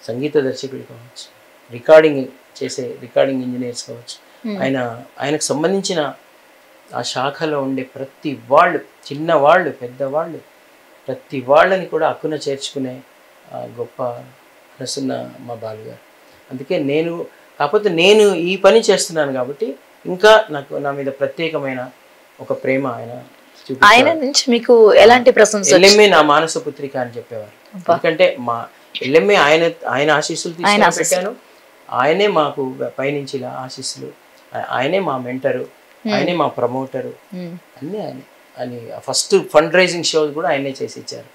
సంగీత దర్శకులు కావచ్చు, రికార్డింగ్ ఇంజనీర్స్ కావచ్చు. ఆయనకు సంబంధించిన ఆ శాఖలో ఉండే ప్రతి వాళ్ళు, చిన్నవాళ్ళు, పెద్దవాళ్ళు, ప్రతి వాళ్ళని కూడా హక్కున చేర్చుకునే గొప్ప మనసున్న మా బాలుగారు. అందుకే కాకపోతే నేను ఈ పని చేస్తున్నాను కాబట్టి ఇంకా నా మీద ప్రత్యేకమైన ఒక ప్రేమ ఆయన నుంచి మీకు ఎలాంటి ప్రశంస? ఎల్ఎంఏ నా మానస పుత్రిక అని చెప్పేవారు. ఎందుకంటే మా ఎల్ఎంఏ ఆయన ఆశీస్సులు తీసుకొని పెట్టాను. ఆయనే మాకు పైనుంచి ఇలా ఆశీస్సులు, ఆయనే మా మెంటరు, ఆయనే మా ప్రమోటరు, అన్నీ ఆయనే. అని ఫస్ట్ ఫండ్ రైజింగ్ షో కూడా ఆయనే చేసి ఇచ్చారు.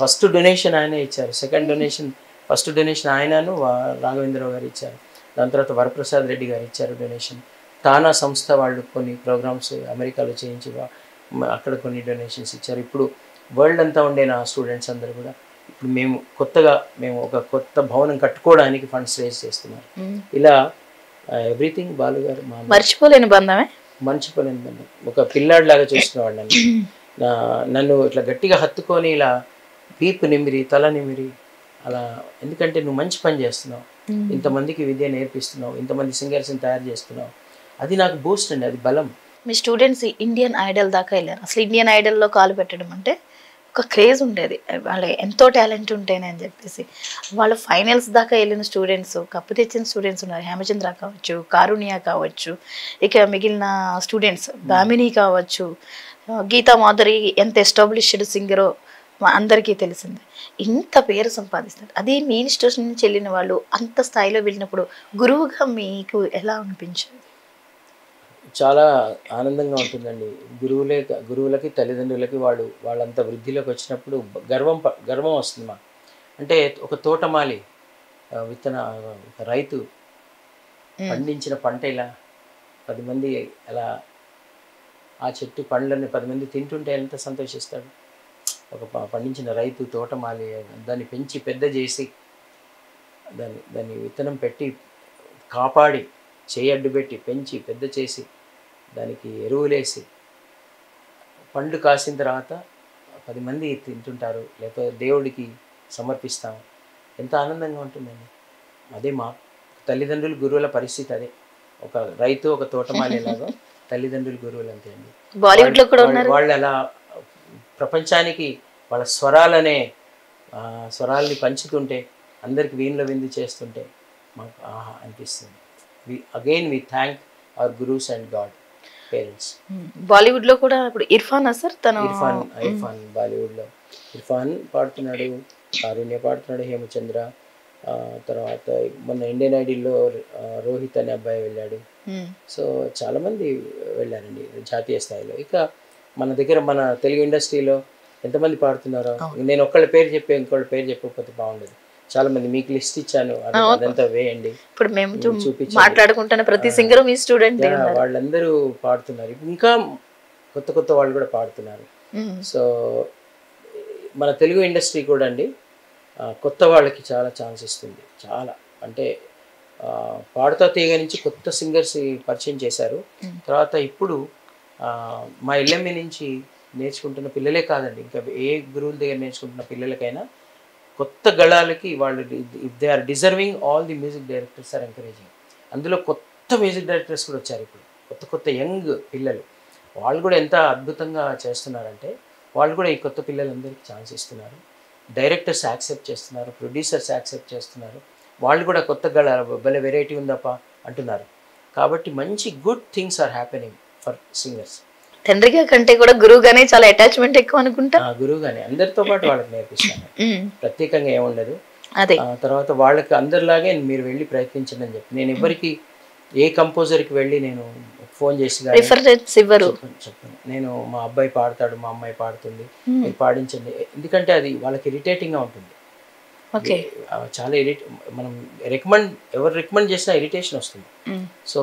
ఫస్ట్ డొనేషన్ ఆయనే ఇచ్చారు. ఫస్ట్ డొనేషన్ ఆయనను రాఘవేంద్రరావు గారు ఇచ్చారు. దాని తర్వాత వరప్రసాద్ రెడ్డి గారు ఇచ్చారు డొనేషన్. తానా సంస్థ వాళ్ళు కొన్ని ప్రోగ్రామ్స్ అమెరికాలో చేయించి అక్కడ కొన్ని డొనేషన్స్ ఇచ్చారు. ఇప్పుడు వరల్డ్ అంతా ఉండే నా స్టూడెంట్స్ అందరూ కూడా ఇప్పుడు మేము ఒక కొత్త భవనం కట్టుకోవడానికి ఫండ్స్ రేజ్ చేస్తున్నారు. ఇలా ఎవ్రీథింగ్ బాలుగారు మర్చిపోలేని బంధమే. మర్చిపోలేని బంధం. ఒక పిల్లాడిలాగా చూసుకునేవాడు నన్ను ఇట్లా గట్టిగా హత్తుకొని ఇలా వీపు నిమిరి, తల నిమిరి అలా. ఎందుకంటే నువ్వు మంచి పని చేస్తున్నావు, ఇంతమందికి విద్య నేర్పిస్తున్నావు, ఇంతమంది సింగర్స్ని తయారు చేస్తున్నావు, అది నాకు బూస్ట్ అండి, అది బలం. మీ స్టూడెంట్స్ ఇండియన్ ఐడల్ దాకా వెళ్ళారు. అసలు ఇండియన్ ఐడల్లో కాలు పెట్టడం అంటే ఒక క్రేజ్ ఉండేది, వాళ్ళ ఎంతో టాలెంట్ ఉంటేనే అని చెప్పేసి. వాళ్ళు ఫైనల్స్ దాకా వెళ్ళిన స్టూడెంట్స్, కప్పు తెచ్చిన స్టూడెంట్స్ ఉన్నారు. హేమచంద్ర కావచ్చు, కారుణ్య కావచ్చు, ఇక మిగిలిన స్టూడెంట్స్ దామిని కావచ్చు, గీతా మాధురి ఎంత ఎస్టాబ్లిష్డ్ సింగరో అందరికీ తెలిసిందే. ఇంత పేరు సంపాదిస్తారు. అది మీ ఇన్స్టిట్యూషన్ నుంచి వెళ్ళిన వాళ్ళు అంత స్థాయిలో వెళ్ళినప్పుడు గురువుగా మీకు ఎలా అనిపించింది? చాలా ఆనందంగా ఉంటుందండి. గురువులకి, తల్లిదండ్రులకి వాళ్ళంత వృద్ధిలోకి వచ్చినప్పుడు గర్వం వస్తుంది మాకు. అంటే ఒక తోటమాలి, ఒక రైతు పండించిన పంట ఇలా 10 మంది అలా ఆ చెట్టు పండ్లని 10 మంది తింటుంటే ఎంత సంతోషిస్తాడు. ఒక పండించిన రైతు, తోటమాలి దాన్ని పెంచి పెద్ద చేసి దాన్ని విత్తనం పెట్టి కాపాడి చేయడ్డు పెట్టి పెంచి పెద్ద చేసి దానికి ఎరువులేసి పండు కాసిన తర్వాత 10 మంది తింటుంటారు, లేకపోతే దేవుడికి సమర్పిస్తాం. ఎంత ఆనందంగా ఉంటుందండి. అదే మా తల్లిదండ్రులు గురువుల పరిస్థితి అదే. ఒక రైతు ఒక తోటమాలేలాగా తల్లిదండ్రులు గురువులు అంతే అండి. బాలీవుడ్ లో కూడా ఉన్నారు. వాళ్ళు అలా ప్రపంచానికి వాళ్ళ స్వరాలనే స్వరాల్ని పంచుతుంటే, అందరికి వీణుల విందు చేస్తుంటే మాకు ఆహా అనిపిస్తుంది. We thank our gurus and god parents. Bollywood లో కూడా ఇప్పుడు ఇర్ఫానా సార్ తను ఇర్ఫాన్ బాలీవుడ్లో ఇర్ఫాన్ పాడుతున్నాడు, కారుణ్య పాడుతున్నాడు, హేమచంద్ర. తర్వాత మొన్న ఇండియన్ ఐడీల్లో రోహిత్ అనే అబ్బాయి వెళ్ళాడు. సో చాలామంది వెళ్ళారండి జాతీయ స్థాయిలో. ఇక మన దగ్గర మన తెలుగు ఇండస్ట్రీలో ఎంతమంది పాడుతున్నారో నేను ఒక్కళ్ళ పేరు చెప్పి ఇంకోళ్ళ పేరు చెప్పకపోతే బాగుండదు. చాలా మంది మీకు లిస్ట్ ఇచ్చాను, అదంతా వేయండి. ఇప్పుడు మేము మాట్లాడుకుంటున్న ప్రతి సింగర్ మీ స్టూడెంట్, వాళ్ళందరూ పాడుతున్నారు. ఇంకా కొత్త కొత్త వాళ్ళు కూడా పాడుతున్నారు. సో మన తెలుగు ఇండస్ట్రీ కూడా అండి కొత్త వాళ్ళకి చాలా ఛాన్స్ ఇస్తుంది. చాలా అంటే పాడుతా తీగ నుంచి కొత్త సింగర్స్ పరిచయం చేశారు. తర్వాత ఇప్పుడు మా ఎల్ఎంఏ నుంచి నేర్చుకుంటున్న పిల్లలే కాదండి, ఇంకా ఏ గురువుల దగ్గర నేర్చుకుంటున్న పిల్లలకైనా కొత్త గళాలకి వాళ్ళు if they are deserving, all the music directors are encouraging. అందులో కొత్త మ్యూజిక్ డైరెక్టర్స్ కూడా వచ్చారు ఇప్పుడు, కొత్త కొత్త యంగ్ పిల్లలు. వాళ్ళు కూడా ఎంత అద్భుతంగా చేస్తున్నారంటే వాళ్ళు కూడా ఈ కొత్త పిల్లలందరికీ ఛాన్స్ ఇస్తున్నారు. డైరెక్టర్స్ యాక్సెప్ట్ చేస్తున్నారు, ప్రొడ్యూసర్స్ యాక్సెప్ట్ చేస్తున్నారు. వాళ్ళు కూడా కొత్త గళాలు భలే వెరైటీ ఉందప్ప అంటున్నారు. కాబట్టి మంచి good things are happening for singers. తండ్రిగా కంటే కూడా గురువుగానే చాలా అటాచ్మెంట్ ఎక్కువ అనుకుంటా. గురువుగానే అందరితో పాటు వాళ్ళకి నేర్పిస్తాను, ప్రత్యేకంగా ఏముండదు. అదే తర్వాత వాళ్ళకి అందరిలాగే మీరు వెళ్ళి ప్రయత్నించండి అని చెప్పి నేను ఎవరికి ఏ కంపోజర్కి వెళ్ళి నేను ఫోన్ చేసి చెప్పాను, నేను మా అబ్బాయి పాడతాడు, మా అమ్మాయి పాడుతుంది, మీరు పాడించండి. ఎందుకంటే అది వాళ్ళకి ఇరిటేటింగ్గా ఉంటుంది. చాలా మనం ఎవరు రికమెండ్ చేసినా ఇరిటేషన్ వస్తుంది. సో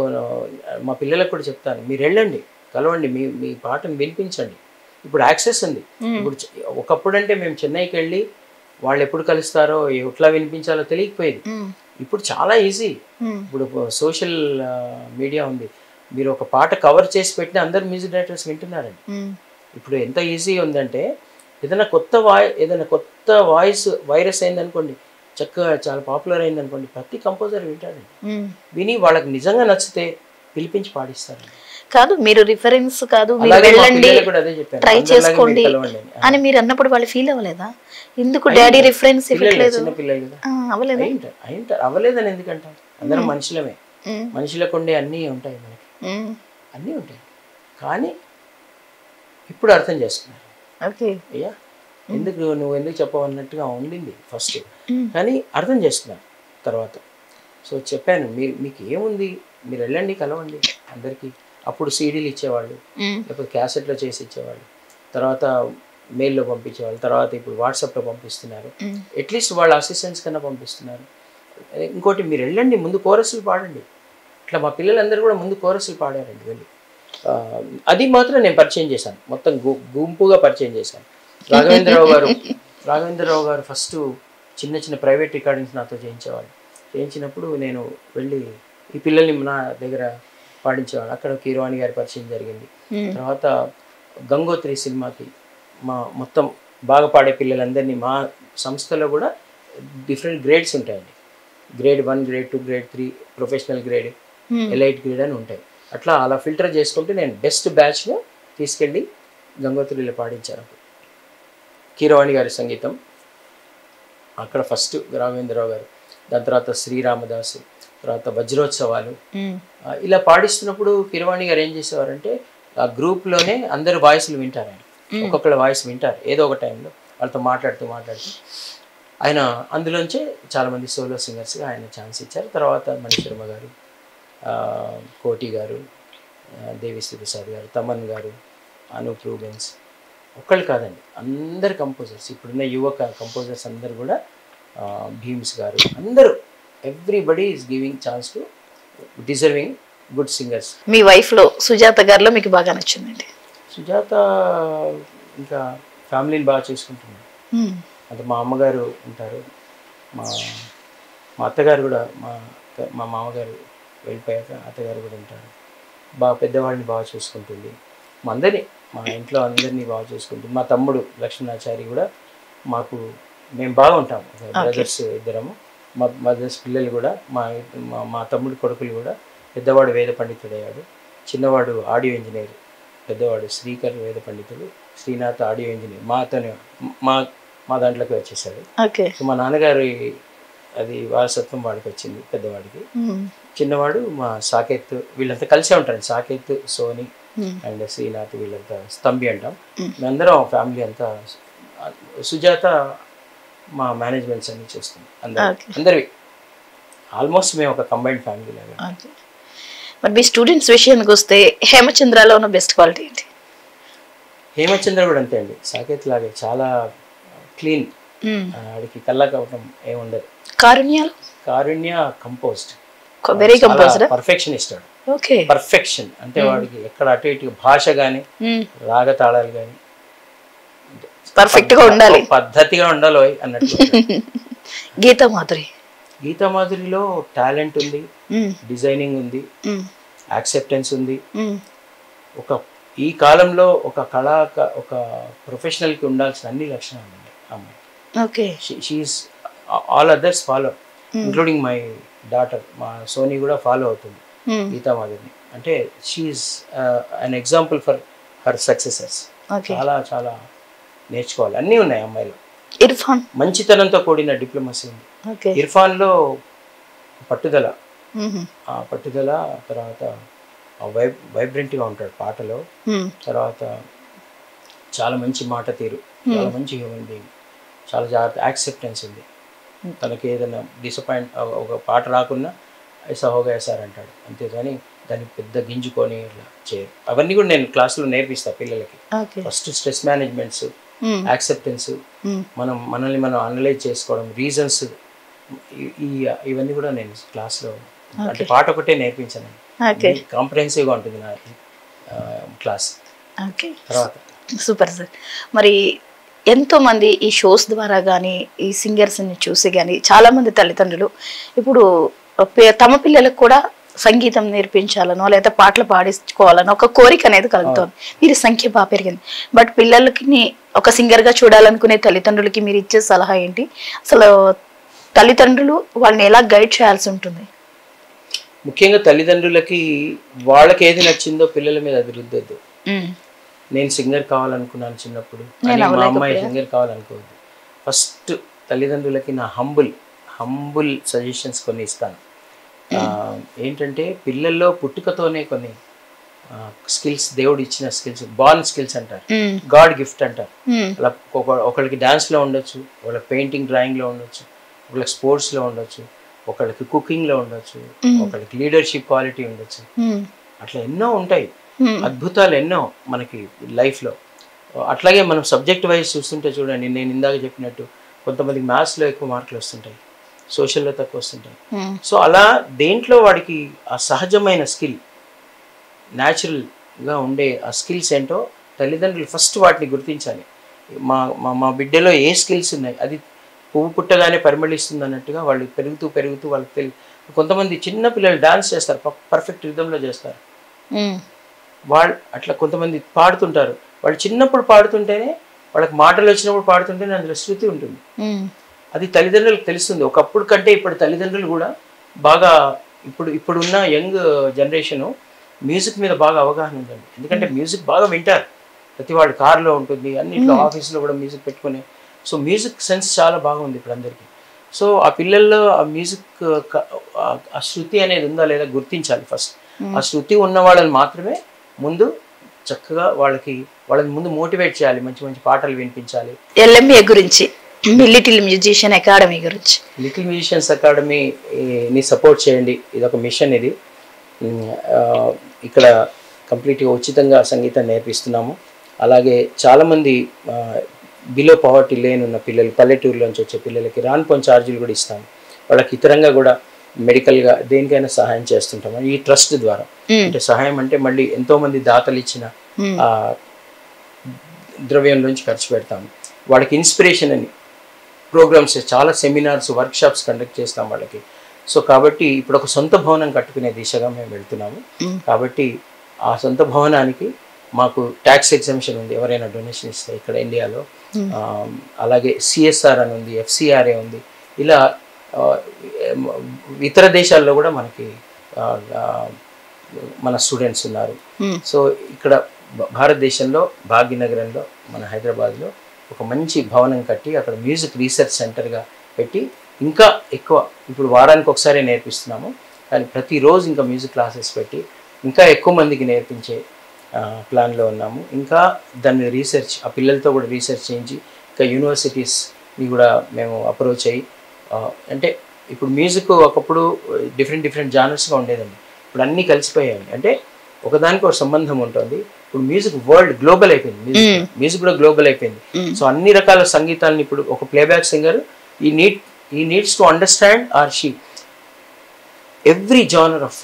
మా పిల్లలకు కూడా చెప్తాను, మీరు వెళ్ళండి, కలవండి, మీ పాటను వినిపించండి. ఇప్పుడు యాక్సెస్ ఉంది. ఇప్పుడు ఒకప్పుడు అంటే మేము చెన్నైకి వెళ్ళి వాళ్ళు ఎప్పుడు కలుస్తారో ఎట్లా వినిపించాలో తెలియకపోయేది. ఇప్పుడు చాలా ఈజీ. ఇప్పుడు సోషల్ మీడియా ఉంది, మీరు ఒక పాట కవర్ చేసి పెట్టిన అందరు మ్యూజిక్ డైరెక్టర్స్ వింటున్నారండి. ఇప్పుడు ఎంత ఈజీ ఉందంటే ఏదైనా కొత్త వాయిస్ వైరస్ అయిందనుకోండి, చక్కగా చాలా పాపులర్ అయిందనుకోండి, ప్రతి కంపోజర్ వింటాడండి. విని వాళ్ళకి నిజంగా నచ్చితే పిలిపించి పాడిస్తారు. కాదు మీరు రిఫరెన్స్ కాదు, వెళ్ళండి ట్రై చేసుకోండి అని మీరు అన్నప్పుడు వాళ్ళు ఫీల్ అవ్వలేదా? ఎందుకు డాడీ రిఫరెన్స్ ఇవ్వట్లేదు? చిన్న పిల్లలు కదా, అవ్వలేదని ఎందుకంటాం? అందరం మనుషులమే, మనుషులకు ఉండే అన్నీ ఉంటాయి, మనకి అన్నీ ఉంటాయి. కానీ ఇప్పుడు అర్థం చేసుకున్నారు. అయ్యా నువ్వు ఎందుకు చెప్పవన్నట్టుగా ఉండింది ఫస్ట్, కానీ అర్థం చేసుకున్నాను తర్వాత. సో చెప్పాను, మీకు ఏముంది, మీరు వెళ్ళండి, కలవండి అందరికీ. అప్పుడు సీడీలు ఇచ్చేవాళ్ళు, లేకపోతే క్యాసెట్లో చేసి ఇచ్చేవాళ్ళు, తర్వాత మెయిల్లో పంపించేవాళ్ళు, తర్వాత ఇప్పుడు వాట్సాప్లో పంపిస్తున్నారు. అట్లీస్ట్ వాళ్ళ అసిస్టెంట్స్ కన్నా పంపిస్తున్నారు. ఇంకోటి, మీరు వెళ్ళండి, ముందు కోరస్లు పాడండి. ఇట్లా మా పిల్లలందరూ కూడా ముందు కోరస్లు పాడారండి వెళ్ళి. అది మాత్రం నేను పరిచయం చేశాను, మొత్తం గుంపుగా పరిచయం చేశాను. రాఘవేంద్రరావు గారు ఫస్ట్ చిన్న ప్రైవేట్ రికార్డింగ్స్ నాతో చేయించినప్పుడు నేను వెళ్ళి ఈ పిల్లల్ని నా దగ్గర పాడించేవాడు. అక్కడ కీరవాణి గారి పరిచయం జరిగింది. తర్వాత గంగోత్రి సినిమాకి మొత్తం బాగా పాడే పిల్లలందరినీ మా సంస్థలో కూడా డిఫరెంట్ గ్రేడ్స్ ఉంటాయండి. Grade 1, grade 2, grade 3, professional grade, elite grade అని ఉంటాయి. అలా ఫిల్టర్ చేసుకుంటే నేను బెస్ట్ బ్యాచ్లో తీసుకెళ్ళి గంగోత్రిలో పాడించాను. కీరవాణి గారి సంగీతం అక్కడ ఫస్ట్ రాఘవేంద్రరావు గారు, దాని తర్వాత శ్రీరామదాసు, తర్వాత వజ్రోత్సవాలు, ఇలా పాడిస్తున్నప్పుడు కీరవాణి గారు ఏం చేసేవారంటే ఆ గ్రూప్లోనే అందరు వాయిస్లు వింటారు. ఆయన ఒక్కొక్కళ్ళ వాయిస్ వింటారు ఏదో ఒక టైంలో, వాళ్ళతో మాట్లాడుతూ ఆయన అందులోంచే చాలామంది సోలో సింగర్స్గా ఆయన ఛాన్స్ ఇచ్చారు. తర్వాత మణిశర్మ గారు, కోటి గారు, దేవిశ్రీ ప్రసాద్ గారు, తమన్ గారు, అనూప్ రూబెన్స్, ఒక్కళ్ళు కాదండి, అందరు కంపోజర్స్, ఇప్పుడున్న యువ కంపోజర్స్ అందరు కూడా, భీమ్స్ గారు, అందరూ, everybody is giving chance to deserving good singers. మీ వైఫ్లో సుజాత గారిలో మీకు బాగా నచ్చిందండి? సుజాత ఇంకా ఫ్యామిలీని బాగా చూసుకుంటున్నారు. అంటే మా అమ్మగారు ఉంటారు, మా అత్తగారు కూడా, మా మామగారు వెళ్ళిపోయాక అత్తగారు కూడా ఉంటారు. బాగా పెద్దవాళ్ళని బాగా చూసుకుంటుంది. మా ఇంట్లో అందరినీ బాగా చూసుకుంటుంది. మా తమ్ముడు లక్ష్మణాచారి కూడా మాకు మేము బాగుంటాము బ్రదర్స్ ఇద్దరము. మా మదర్స్ పిల్లలు కూడా, మా తమ్ముడి కొడుకులు కూడా. పెద్దవాడు వేద పండితుడయ్యాడు, చిన్నవాడు ఆడియో ఇంజనీర్. పెద్దవాడు శ్రీకర్ వేద పండితుడు, శ్రీనాథ్ ఆడియో ఇంజనీర్. మా దాంట్లోకి వచ్చేసాడు. సో మా నాన్నగారి అది వారసత్వం వాడికి వచ్చింది పెద్దవాడికి. చిన్నవాడు మా సాకేత్, వీళ్ళంతా కలిసే ఉంటారు. సాకేత్, సోని అండ్ శ్రీనాథ్, వీళ్ళంతా స్తంభి అంటాం. మేమందరం ఫ్యామిలీ అంతా. సుజాత మా మేనేజ్మెంట్స్ అన్ని చేస్తుంది. అందరివి ఆల్మోస్ట్ మేము ఒక కంబైన్డ్ ఫ్యామిలీ లాగా. మరి మీ స్టూడెంట్స్ విషయానికి వస్తే హేమచంద్రలో ఉన్న బెస్ట్ క్వాలిటీ ఏంటి? హేమచంద్ర కూడా అంతే అండి, సాకేత్ లాగే చాలా క్లీన్. ఆడికి కల్లా కావటం ఏముండదు. కారుణ్య composed, very composed, perfectionist. Okay, perfection అంటే వాడికి ఎక్కడ అటు ఇటు భాష కానీ రాగ తాళాలు కానీ పర్ఫెక్ట్ గా ఉండాలి, పద్ధతిగా ఉండాలి అన్నట్టు. గీతామాధురిలో టాలెంట్ ఉంది, డిజైనింగ్ ఉంది, యాక్సెప్టెన్స్ ఉంది. ఈ కాలంలో ఒక ఒక ప్రొఫెషనల్ కి ఉండాల్సిన అన్ని లక్షణాలు ఉన్నాయి అమ్మాయి. She's all others follow, including my daughter. మా సోనీ కూడా ఫాలో అవుతుంది గీతామాధురిని. అంటే she's an example for her successes. చాలా చాలా నేర్చుకోవాలి, అన్నీ ఉన్నాయి అమ్మాయిలో. ఇర్ఫాన్ మంచితనంతో కూడిన డిప్లొమసీ ఉంది. ఇర్ఫాన్ లో పట్టుదల, తర్వాత వైబ్రెంట్ గా ఉంటాడు పాటలో. తర్వాత చాలా మంచి మాట తీరు, చాలా మంచి హ్యూమన్ బీయింగ్, చాలా జాగ్రత్త, యాక్సెప్టెన్స్ ఉంది. తనకి ఏదైనా డిసప్పాయింట్, ఒక పాట రాకున్నా ఐసా హోగా సార్ అంటాడు, అంతేగాని దాన్ని పెద్ద గింజుకొని ఇట్లా చేయరు. అవన్నీ కూడా నేను క్లాసులో నేర్పిస్తా పిల్లలకి. ఫస్ట్ స్ట్రెస్ మేనేజ్మెంట్స్, యాక్సెప్టెన్స్, మనల్ని మనం అనలైజ్ చేసుకోవడం, రీజన్స్, ఇవన్నీ కూడా నేను క్లాస్లో, అంటే పాట ఒకటే నేర్పించాను. కాంప్రహెన్సివ్గా ఉంటుంది నా క్లాస్. తర్వాత సూపర్ సార్. మరి ఎంతో మంది ఈ షోస్ ద్వారా కానీ ఈ సింగర్స్ని చూసి కానీ చాలా మంది తల్లిదండ్రులు ఇప్పుడు తమ పిల్లలకు కూడా సంగీతం నేర్పించాలనో లేదా పాటలు పాడించుకోవాలనో ఒక కోరిక అనేది కలుగుతుంది. మీరు సంఖ్య బాగా పెరిగింది, బట్ పిల్లలకి ఒక సింగర్గా చూడాలనుకునే తల్లిదండ్రులకి మీరు ఇచ్చే సలహా ఏంటి? అసలు తల్లిదండ్రులు వాళ్ళని ఎలా గైడ్ చేయాల్సి ఉంటుంది? ముఖ్యంగా తల్లిదండ్రులకి వాళ్ళకి ఏది నచ్చిందో పిల్లల మీద అది రుద్దొద్దు. నేను సింగర్ కావాలనుకున్నాను చిన్నప్పుడు, మా అమ్మాయి సింగర్ కావాలనుకోవద్దు. ఫస్ట్ తల్లిదండ్రులకి నా హంబుల్ సజెషన్స్ కొన్ని ఇస్తాను. ఏంటంటే పిల్లల్లో పుట్టుకతోనే కొన్ని స్కిల్స్, దేవుడు ఇచ్చిన స్కిల్స్, బార్న్ స్కిల్స్ అంటారు, గాడ్ గిఫ్ట్ అంటారు. అలా ఒకళ్ళకి డాన్స్లో ఉండొచ్చు, ఒకళ్ళకి పెయింటింగ్ డ్రాయింగ్లో ఉండొచ్చు, ఒకళ్ళకి స్పోర్ట్స్లో ఉండొచ్చు, ఒకళ్ళకి కుకింగ్లో ఉండొచ్చు, ఒకళ్ళకి లీడర్షిప్ క్వాలిటీ ఉండొచ్చు. అట్లా ఎన్నో ఉంటాయి, అద్భుతాలు ఎన్నో మనకి లైఫ్లో. అట్లాగే మనం సబ్జెక్ట్ వైజ్ చూస్తుంటే చూడండి, నేను ఇందాక చెప్పినట్టు కొంతమందికి మ్యాథ్స్లో ఎక్కువ మార్కులు వస్తుంటాయి, సోషల్లో తక్కువ వస్తుంటాయి. సో అలా దేంట్లో వాడికి ఆ సహజమైన స్కిల్, న్యాచురల్గా ఉండే ఆ స్కిల్స్ ఏంటో తల్లిదండ్రులు ఫస్ట్ వాటిని గుర్తించాలి. మా బిడ్డలో ఏ స్కిల్స్ ఉన్నాయి, అది పువ్వు పుట్టగానే పరిమళిస్తుంది అన్నట్టుగా వాళ్ళు పెరుగుతూ వాళ్ళకి తెలియదు. కొంతమంది చిన్న పిల్లలు డాన్స్ చేస్తారు, పర్ఫెక్ట్ రిథంలో చేస్తారు. వాళ్ళు అట్లా కొంతమంది పాడుతుంటారు, వాళ్ళు చిన్నప్పుడు పాడుతుంటేనే, వాళ్ళకి మాటలు వచ్చినప్పుడు పాడుతుంటేనే అందులో శృతి ఉంటుంది. అది తల్లిదండ్రులకు తెలుస్తుంది. ఒకప్పుడు కంటే ఇప్పుడు తల్లిదండ్రులు కూడా బాగా, ఇప్పుడున్న యంగ్ జనరేషను మ్యూజిక్ మీద బాగా అవగాహన ఉందండి. ఎందుకంటే మ్యూజిక్ బాగా వింటారు, ప్రతి వాళ్ళు కార్లో ఉంటుంది, అన్నింటిలో ఆఫీస్లో కూడా మ్యూజిక్ పెట్టుకుని. సో మ్యూజిక్ సెన్స్ చాలా బాగుంది ఇప్పుడు అందరికీ. సో ఆ పిల్లల్లో ఆ మ్యూజిక్, ఆ శృతి అనేది ఉందా లేదా గుర్తించాలి ఫస్ట్. ఆ శృతి ఉన్న వాళ్ళని మాత్రమే ముందు చక్కగా వాళ్ళని ముందు మోటివేట్ చేయాలి, మంచి మంచి పాటలు వినిపించాలి. LMA గురించి, లిటిల్ మ్యూజిషియన్ అకాడమీ గురించి. లిటిల్ మ్యూజిషియన్స్ అకాడమీని సపోర్ట్ చేయండి. ఇది ఒక మిషన్. ఇది ఇక్కడ కంప్లీట్గా ఉచితంగా సంగీతం నేర్పిస్తున్నాము. అలాగే చాలామంది బిలో పవర్టీ లేని ఉన్న పిల్లలు, పల్లెటూరులోంచి వచ్చే పిల్లలకి రాన్పోన్ ఛార్జీలు కూడా ఇస్తాము. వాళ్ళకి ఇతరంగా కూడా మెడికల్గా దేనికైనా సహాయం చేస్తుంటాము ఈ ట్రస్ట్ ద్వారా. అంటే సహాయం అంటే మళ్ళీ ఎంతోమంది దాతలు ఇచ్చిన ద్రవ్యంలోంచి ఖర్చు పెడతాము. వాళ్ళకి ఇన్స్పిరేషన్ అని ప్రోగ్రామ్స్, చాలా సెమినార్స్, వర్క్షాప్స్ కండక్ట్ చేస్తాం వాళ్ళకి. సో కాబట్టి ఇప్పుడు ఒక సొంత భవనం కట్టుకునే దిశగా మేము వెళ్తున్నాము. కాబట్టి ఆ సొంత భవనానికి మాకు ట్యాక్స్ ఎగ్జామ్షన్ ఉంది, ఎవరైనా డొనేషన్ ఇస్తే ఇక్కడ ఇండియాలో. అలాగే సిఎస్ఆర్ అని ఉంది, ఎఫ్సిఆర్ఏ ఉంది. ఇలా ఇతర దేశాల్లో కూడా మనకి మన స్టూడెంట్స్ ఉన్నారు. సో ఇక్కడ భారతదేశంలో భాగ్యనగరంలో మన హైదరాబాద్లో ఒక మంచి భవనం కట్టి అక్కడ మ్యూజిక్ రీసెర్చ్ సెంటర్గా పెట్టి ఇంకా ఎక్కువ, ఇప్పుడు వారానికి ఒకసారి నేర్పిస్తున్నాము, కానీ ప్రతిరోజు ఇంకా మ్యూజిక్ క్లాసెస్ పెట్టి ఇంకా ఎక్కువ మందికి నేర్పించే ప్లాన్లో ఉన్నాము. ఇంకా దాని మీద రీసెర్చ్, ఆ పిల్లలతో కూడా రీసెర్చ్ చేయించి ఇంకా యూనివర్సిటీస్ని కూడా మేము అప్రోచ్ అయ్యి, అంటే ఇప్పుడు మ్యూజిక్ ఒకప్పుడు డిఫరెంట్ జానర్స్గా ఉండేదండి, ఇప్పుడు అన్నీ కలిసిపోయాయి. అంటే ఒకదానికి ఒక సంబంధం ఉంటుంది. ఇప్పుడు మ్యూజిక్ వరల్డ్ గ్లోబల్ అయిపోయింది, మ్యూజిక్ కూడా గ్లోబల్ అయిపోయింది. సో అన్ని రకాల సంగీతాలను ఇప్పుడు ఒక ప్లేబ్యాక్ సింగర్ ఈ needs to understand or she every genre of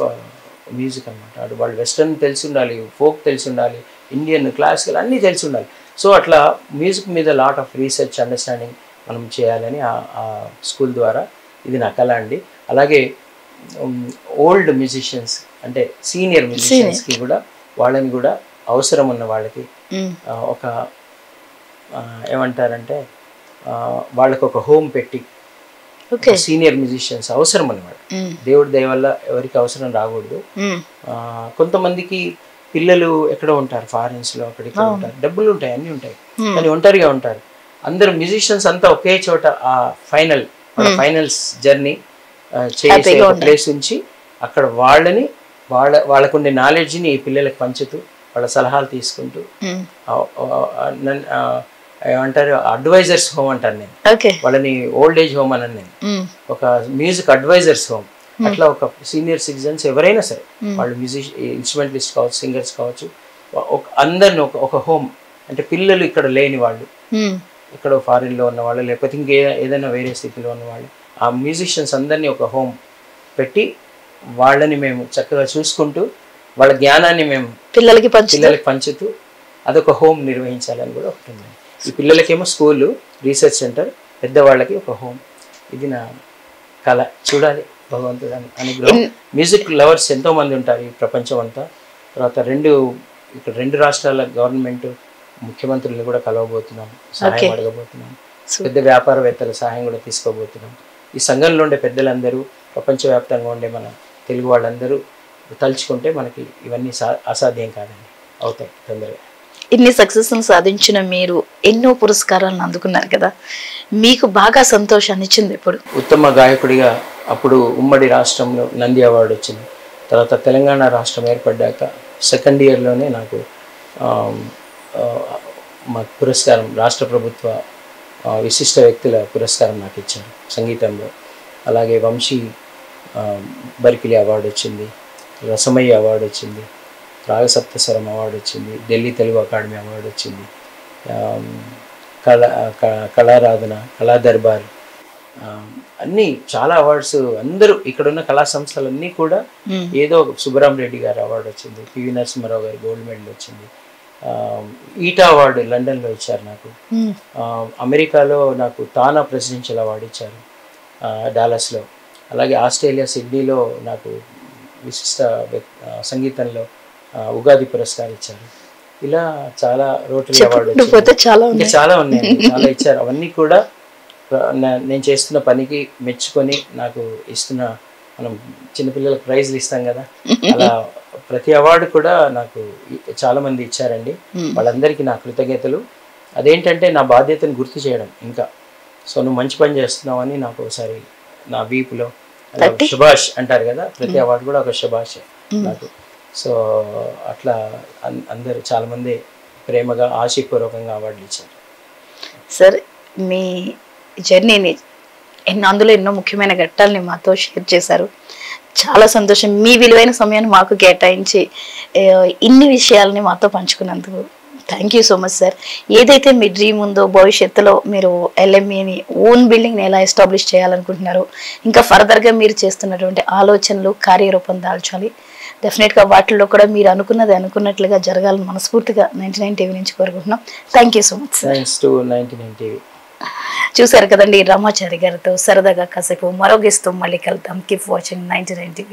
music అనమాట. అటు వాళ్ళు వెస్టర్న్ తెలిసి ఉండాలి, ఫోక్ తెలిసి ఉండాలి, ఇండియన్ క్లాసికల్ అన్నీ తెలిసి ఉండాలి. సో అట్లా మ్యూజిక్ మీద లాట్ ఆఫ్ రీసెర్చ్ అండర్స్టాండింగ్ మనం చేయాలని ఆ స్కూల్ ద్వారా ఇది నా కళ అండి. అలాగే ఓల్డ్ మ్యూజిషియన్స్ అంటే సీనియర్ మ్యూజిషియన్స్కి కూడా వాళ్ళని కూడా అవసరం ఉన్న వాళ్ళకి ఒక ఏమంటారంటే వాళ్ళకి ఒక హోమ్ పెట్టి, సీనియర్ మ్యూజిషియన్స్ అవసరం అన్నమాట. దేవుడి దయ వల్ల ఎవరికి అవసరం రాకూడదు. కొంతమందికి పిల్లలు ఎక్కడో ఉంటారు, ఫారిన్స్లో అక్కడ ఇక్కడ ఉంటారు, డబ్బులు ఉంటాయి, అన్నీ ఉంటాయి, కానీ ఒంటరిగా ఉంటారు. అందరు మ్యూజిషియన్స్ అంతా ఒకే చోట ఆ ఫైనల్స్ జర్నీ చేసే ప్లేస్ నుంచి అక్కడ వాళ్ళకుండే నాలెడ్జ్ని ఈ పిల్లలకు పంచుతూ వాళ్ళ సలహాలు తీసుకుంటూ, ఏమంటారు అడ్వైజర్స్ హోమ్ అంటాను నేను, వాళ్ళని ఓల్డ్ ఏజ్ హోమ్ అని నేను, ఒక మ్యూజిక్ అడ్వైజర్స్ హోమ్. అట్లా ఒక సీనియర్ సిటిజన్స్ ఎవరైనా సరే, వాళ్ళు ఇన్స్ట్రుమెంటలిస్ట్ కావచ్చు, సింగర్స్ కావచ్చు, అందరిని ఒక హోమ్, అంటే పిల్లలు ఇక్కడ లేని వాళ్ళు, ఇక్కడ ఫారిన్లో ఉన్న వాళ్ళు, లేకపోతే ఏదైనా వేరే స్థితిలో ఉన్న వాళ్ళు, ఆ మ్యూజిషియన్స్ అందరినీ ఒక హోమ్ పెట్టి వాళ్ళని మేము చక్కగా చూసుకుంటూ వాళ్ళ జ్ఞానాన్ని మేము పిల్లలకి పంచుతూ అదొక హోమ్ నిర్వహించాలని కూడా ఒకటి ఉంది. ఈ పిల్లలకేమో స్కూలు, రీసెర్చ్ సెంటర్, పెద్దవాళ్ళకి ఒక హోమ్. ఇది నా కళ. చూడాలి భగవంతుడు అనుగ్రహం. మ్యూజిక్ లవర్స్ ఎంతోమంది ఉంటారు ఈ ప్రపంచం అంతా. తర్వాత ఇక్కడ రెండు రాష్ట్రాల గవర్నమెంట్ ముఖ్యమంత్రులను కూడా కలవబోతున్నాం, సహాయం అడగబోతున్నాం, పెద్ద వ్యాపారవేత్తల సహాయం కూడా తీసుకోబోతున్నాం. ఈ సంఘంలో ఉండే పెద్దలందరూ, ప్రపంచవ్యాప్తంగా ఉండే మన తెలుగు వాళ్ళందరూ తలుచుకుంటే మనకి ఇవన్నీ అసాధ్యం కాదండి, అవుతాయి తొందరగా. ఇన్ని సక్సెస్ను సాధించిన మీరు ఎన్నో పురస్కారాలను అందుకున్నారు కదా, మీకు బాగా సంతోషాన్ని ఇచ్చింది ఇప్పుడు? ఉత్తమ గాయకుడిగా అప్పుడు ఉమ్మడి రాష్ట్రంలో నంది అవార్డు వచ్చింది. తర్వాత తెలంగాణ రాష్ట్రం ఏర్పడ్డాక సెకండ్ ఇయర్లోనే నాకు మా పురస్కారం, రాష్ట్ర ప్రభుత్వ విశిష్ట వ్యక్తుల పురస్కారం నాకు ఇచ్చారు సంగీతంలో. అలాగే వంశీ బర్కిలీ అవార్డు వచ్చింది, రసమయ్య అవార్డు వచ్చింది, రాగసప్తస్వరం అవార్డు వచ్చింది, ఢిల్లీ తెలుగు అకాడమీ అవార్డు వచ్చింది, కళారాధన, కళా దర్బార్, అన్నీ చాలా అవార్డ్స్. అందరూ ఇక్కడున్న కళా సంస్థలన్నీ కూడా ఏదో సుబ్బరామ్ రెడ్డి గారు అవార్డు వచ్చింది, పివి నరసింహారావు గారు గోల్డ్ మెడల్ వచ్చింది, ఈటా అవార్డు లండన్లో ఇచ్చారు నాకు, అమెరికాలో నాకు తానా ప్రెసిడెన్షియల్ అవార్డు ఇచ్చారు డాలస్లో, అలాగే ఆస్ట్రేలియా సిడ్నీలో నాకు విశిష్ట సంగీతంలో ఉగాది పురస్కారం ఇచ్చారు. ఇలా చాలా రోటరీ అవార్డు చాలా ఉన్నాయి, చాలా ఇచ్చారు. అవన్నీ కూడా నేను చేస్తున్న పనికి మెచ్చుకొని నాకు ఇస్తున్న, మనం చిన్నపిల్లలకు ప్రైజ్లు ఇస్తాం కదా, అలా ప్రతి అవార్డు కూడా నాకు చాలామంది ఇచ్చారండి. వాళ్ళందరికీ నా కృతజ్ఞతలు. అదేంటంటే నా బాధ్యతను గుర్తు చేయడం ఇంకా. సో నువ్వు మంచి పని చేస్తున్నావు అని నాకు ఒకసారి నా వీపులో శుభాష్ అంటారు కదా, ప్రతి అవార్డు కూడా ఒక శుభాష్ నాకు. సో అట్లా అందరు చాలామంది ప్రేమగా ఆశీపూర్వకంగా అవార్డులు ఇచ్చారు. సార్ మీ జర్నీని అందులో ఎన్నో ముఖ్యమైన ఘట్టాలని మాతో షేర్ చేశారు. చాలా సంతోషం. మీ విలువైన సమయాన్ని మాకు కేటాయించి ఇన్ని విషయాలని మాతో పంచుకున్నందుకు thank you so much sir. ఏదైతే మీ డ్రీమ్ ఉందో, భవిష్యత్తులో మీరు ఎల్ఎంఏని ఓన్ బిల్డింగ్ని ఎలా ఎస్టాబ్లిష్ చేయాలనుకుంటున్నారో, ఇంకా ఫర్దర్గా మీరు చేస్తున్నటువంటి ఆలోచనలు కార్యరూపం దాల్చాలి. డెఫినెట్గా వాటిల్లో కూడా మీరు అనుకున్నట్లుగా జరగాలని మనస్ఫూర్తిగా 99 టీవీ నుంచి కోరుకుంటున్నాం. Thank you so much sir. చూసారు కదండి, రామాచారి గారితో సరదాగా కాసేపు మరో గెస్ట్తో మళ్ళీ కలుద్దాం. Keep watching 99 TV.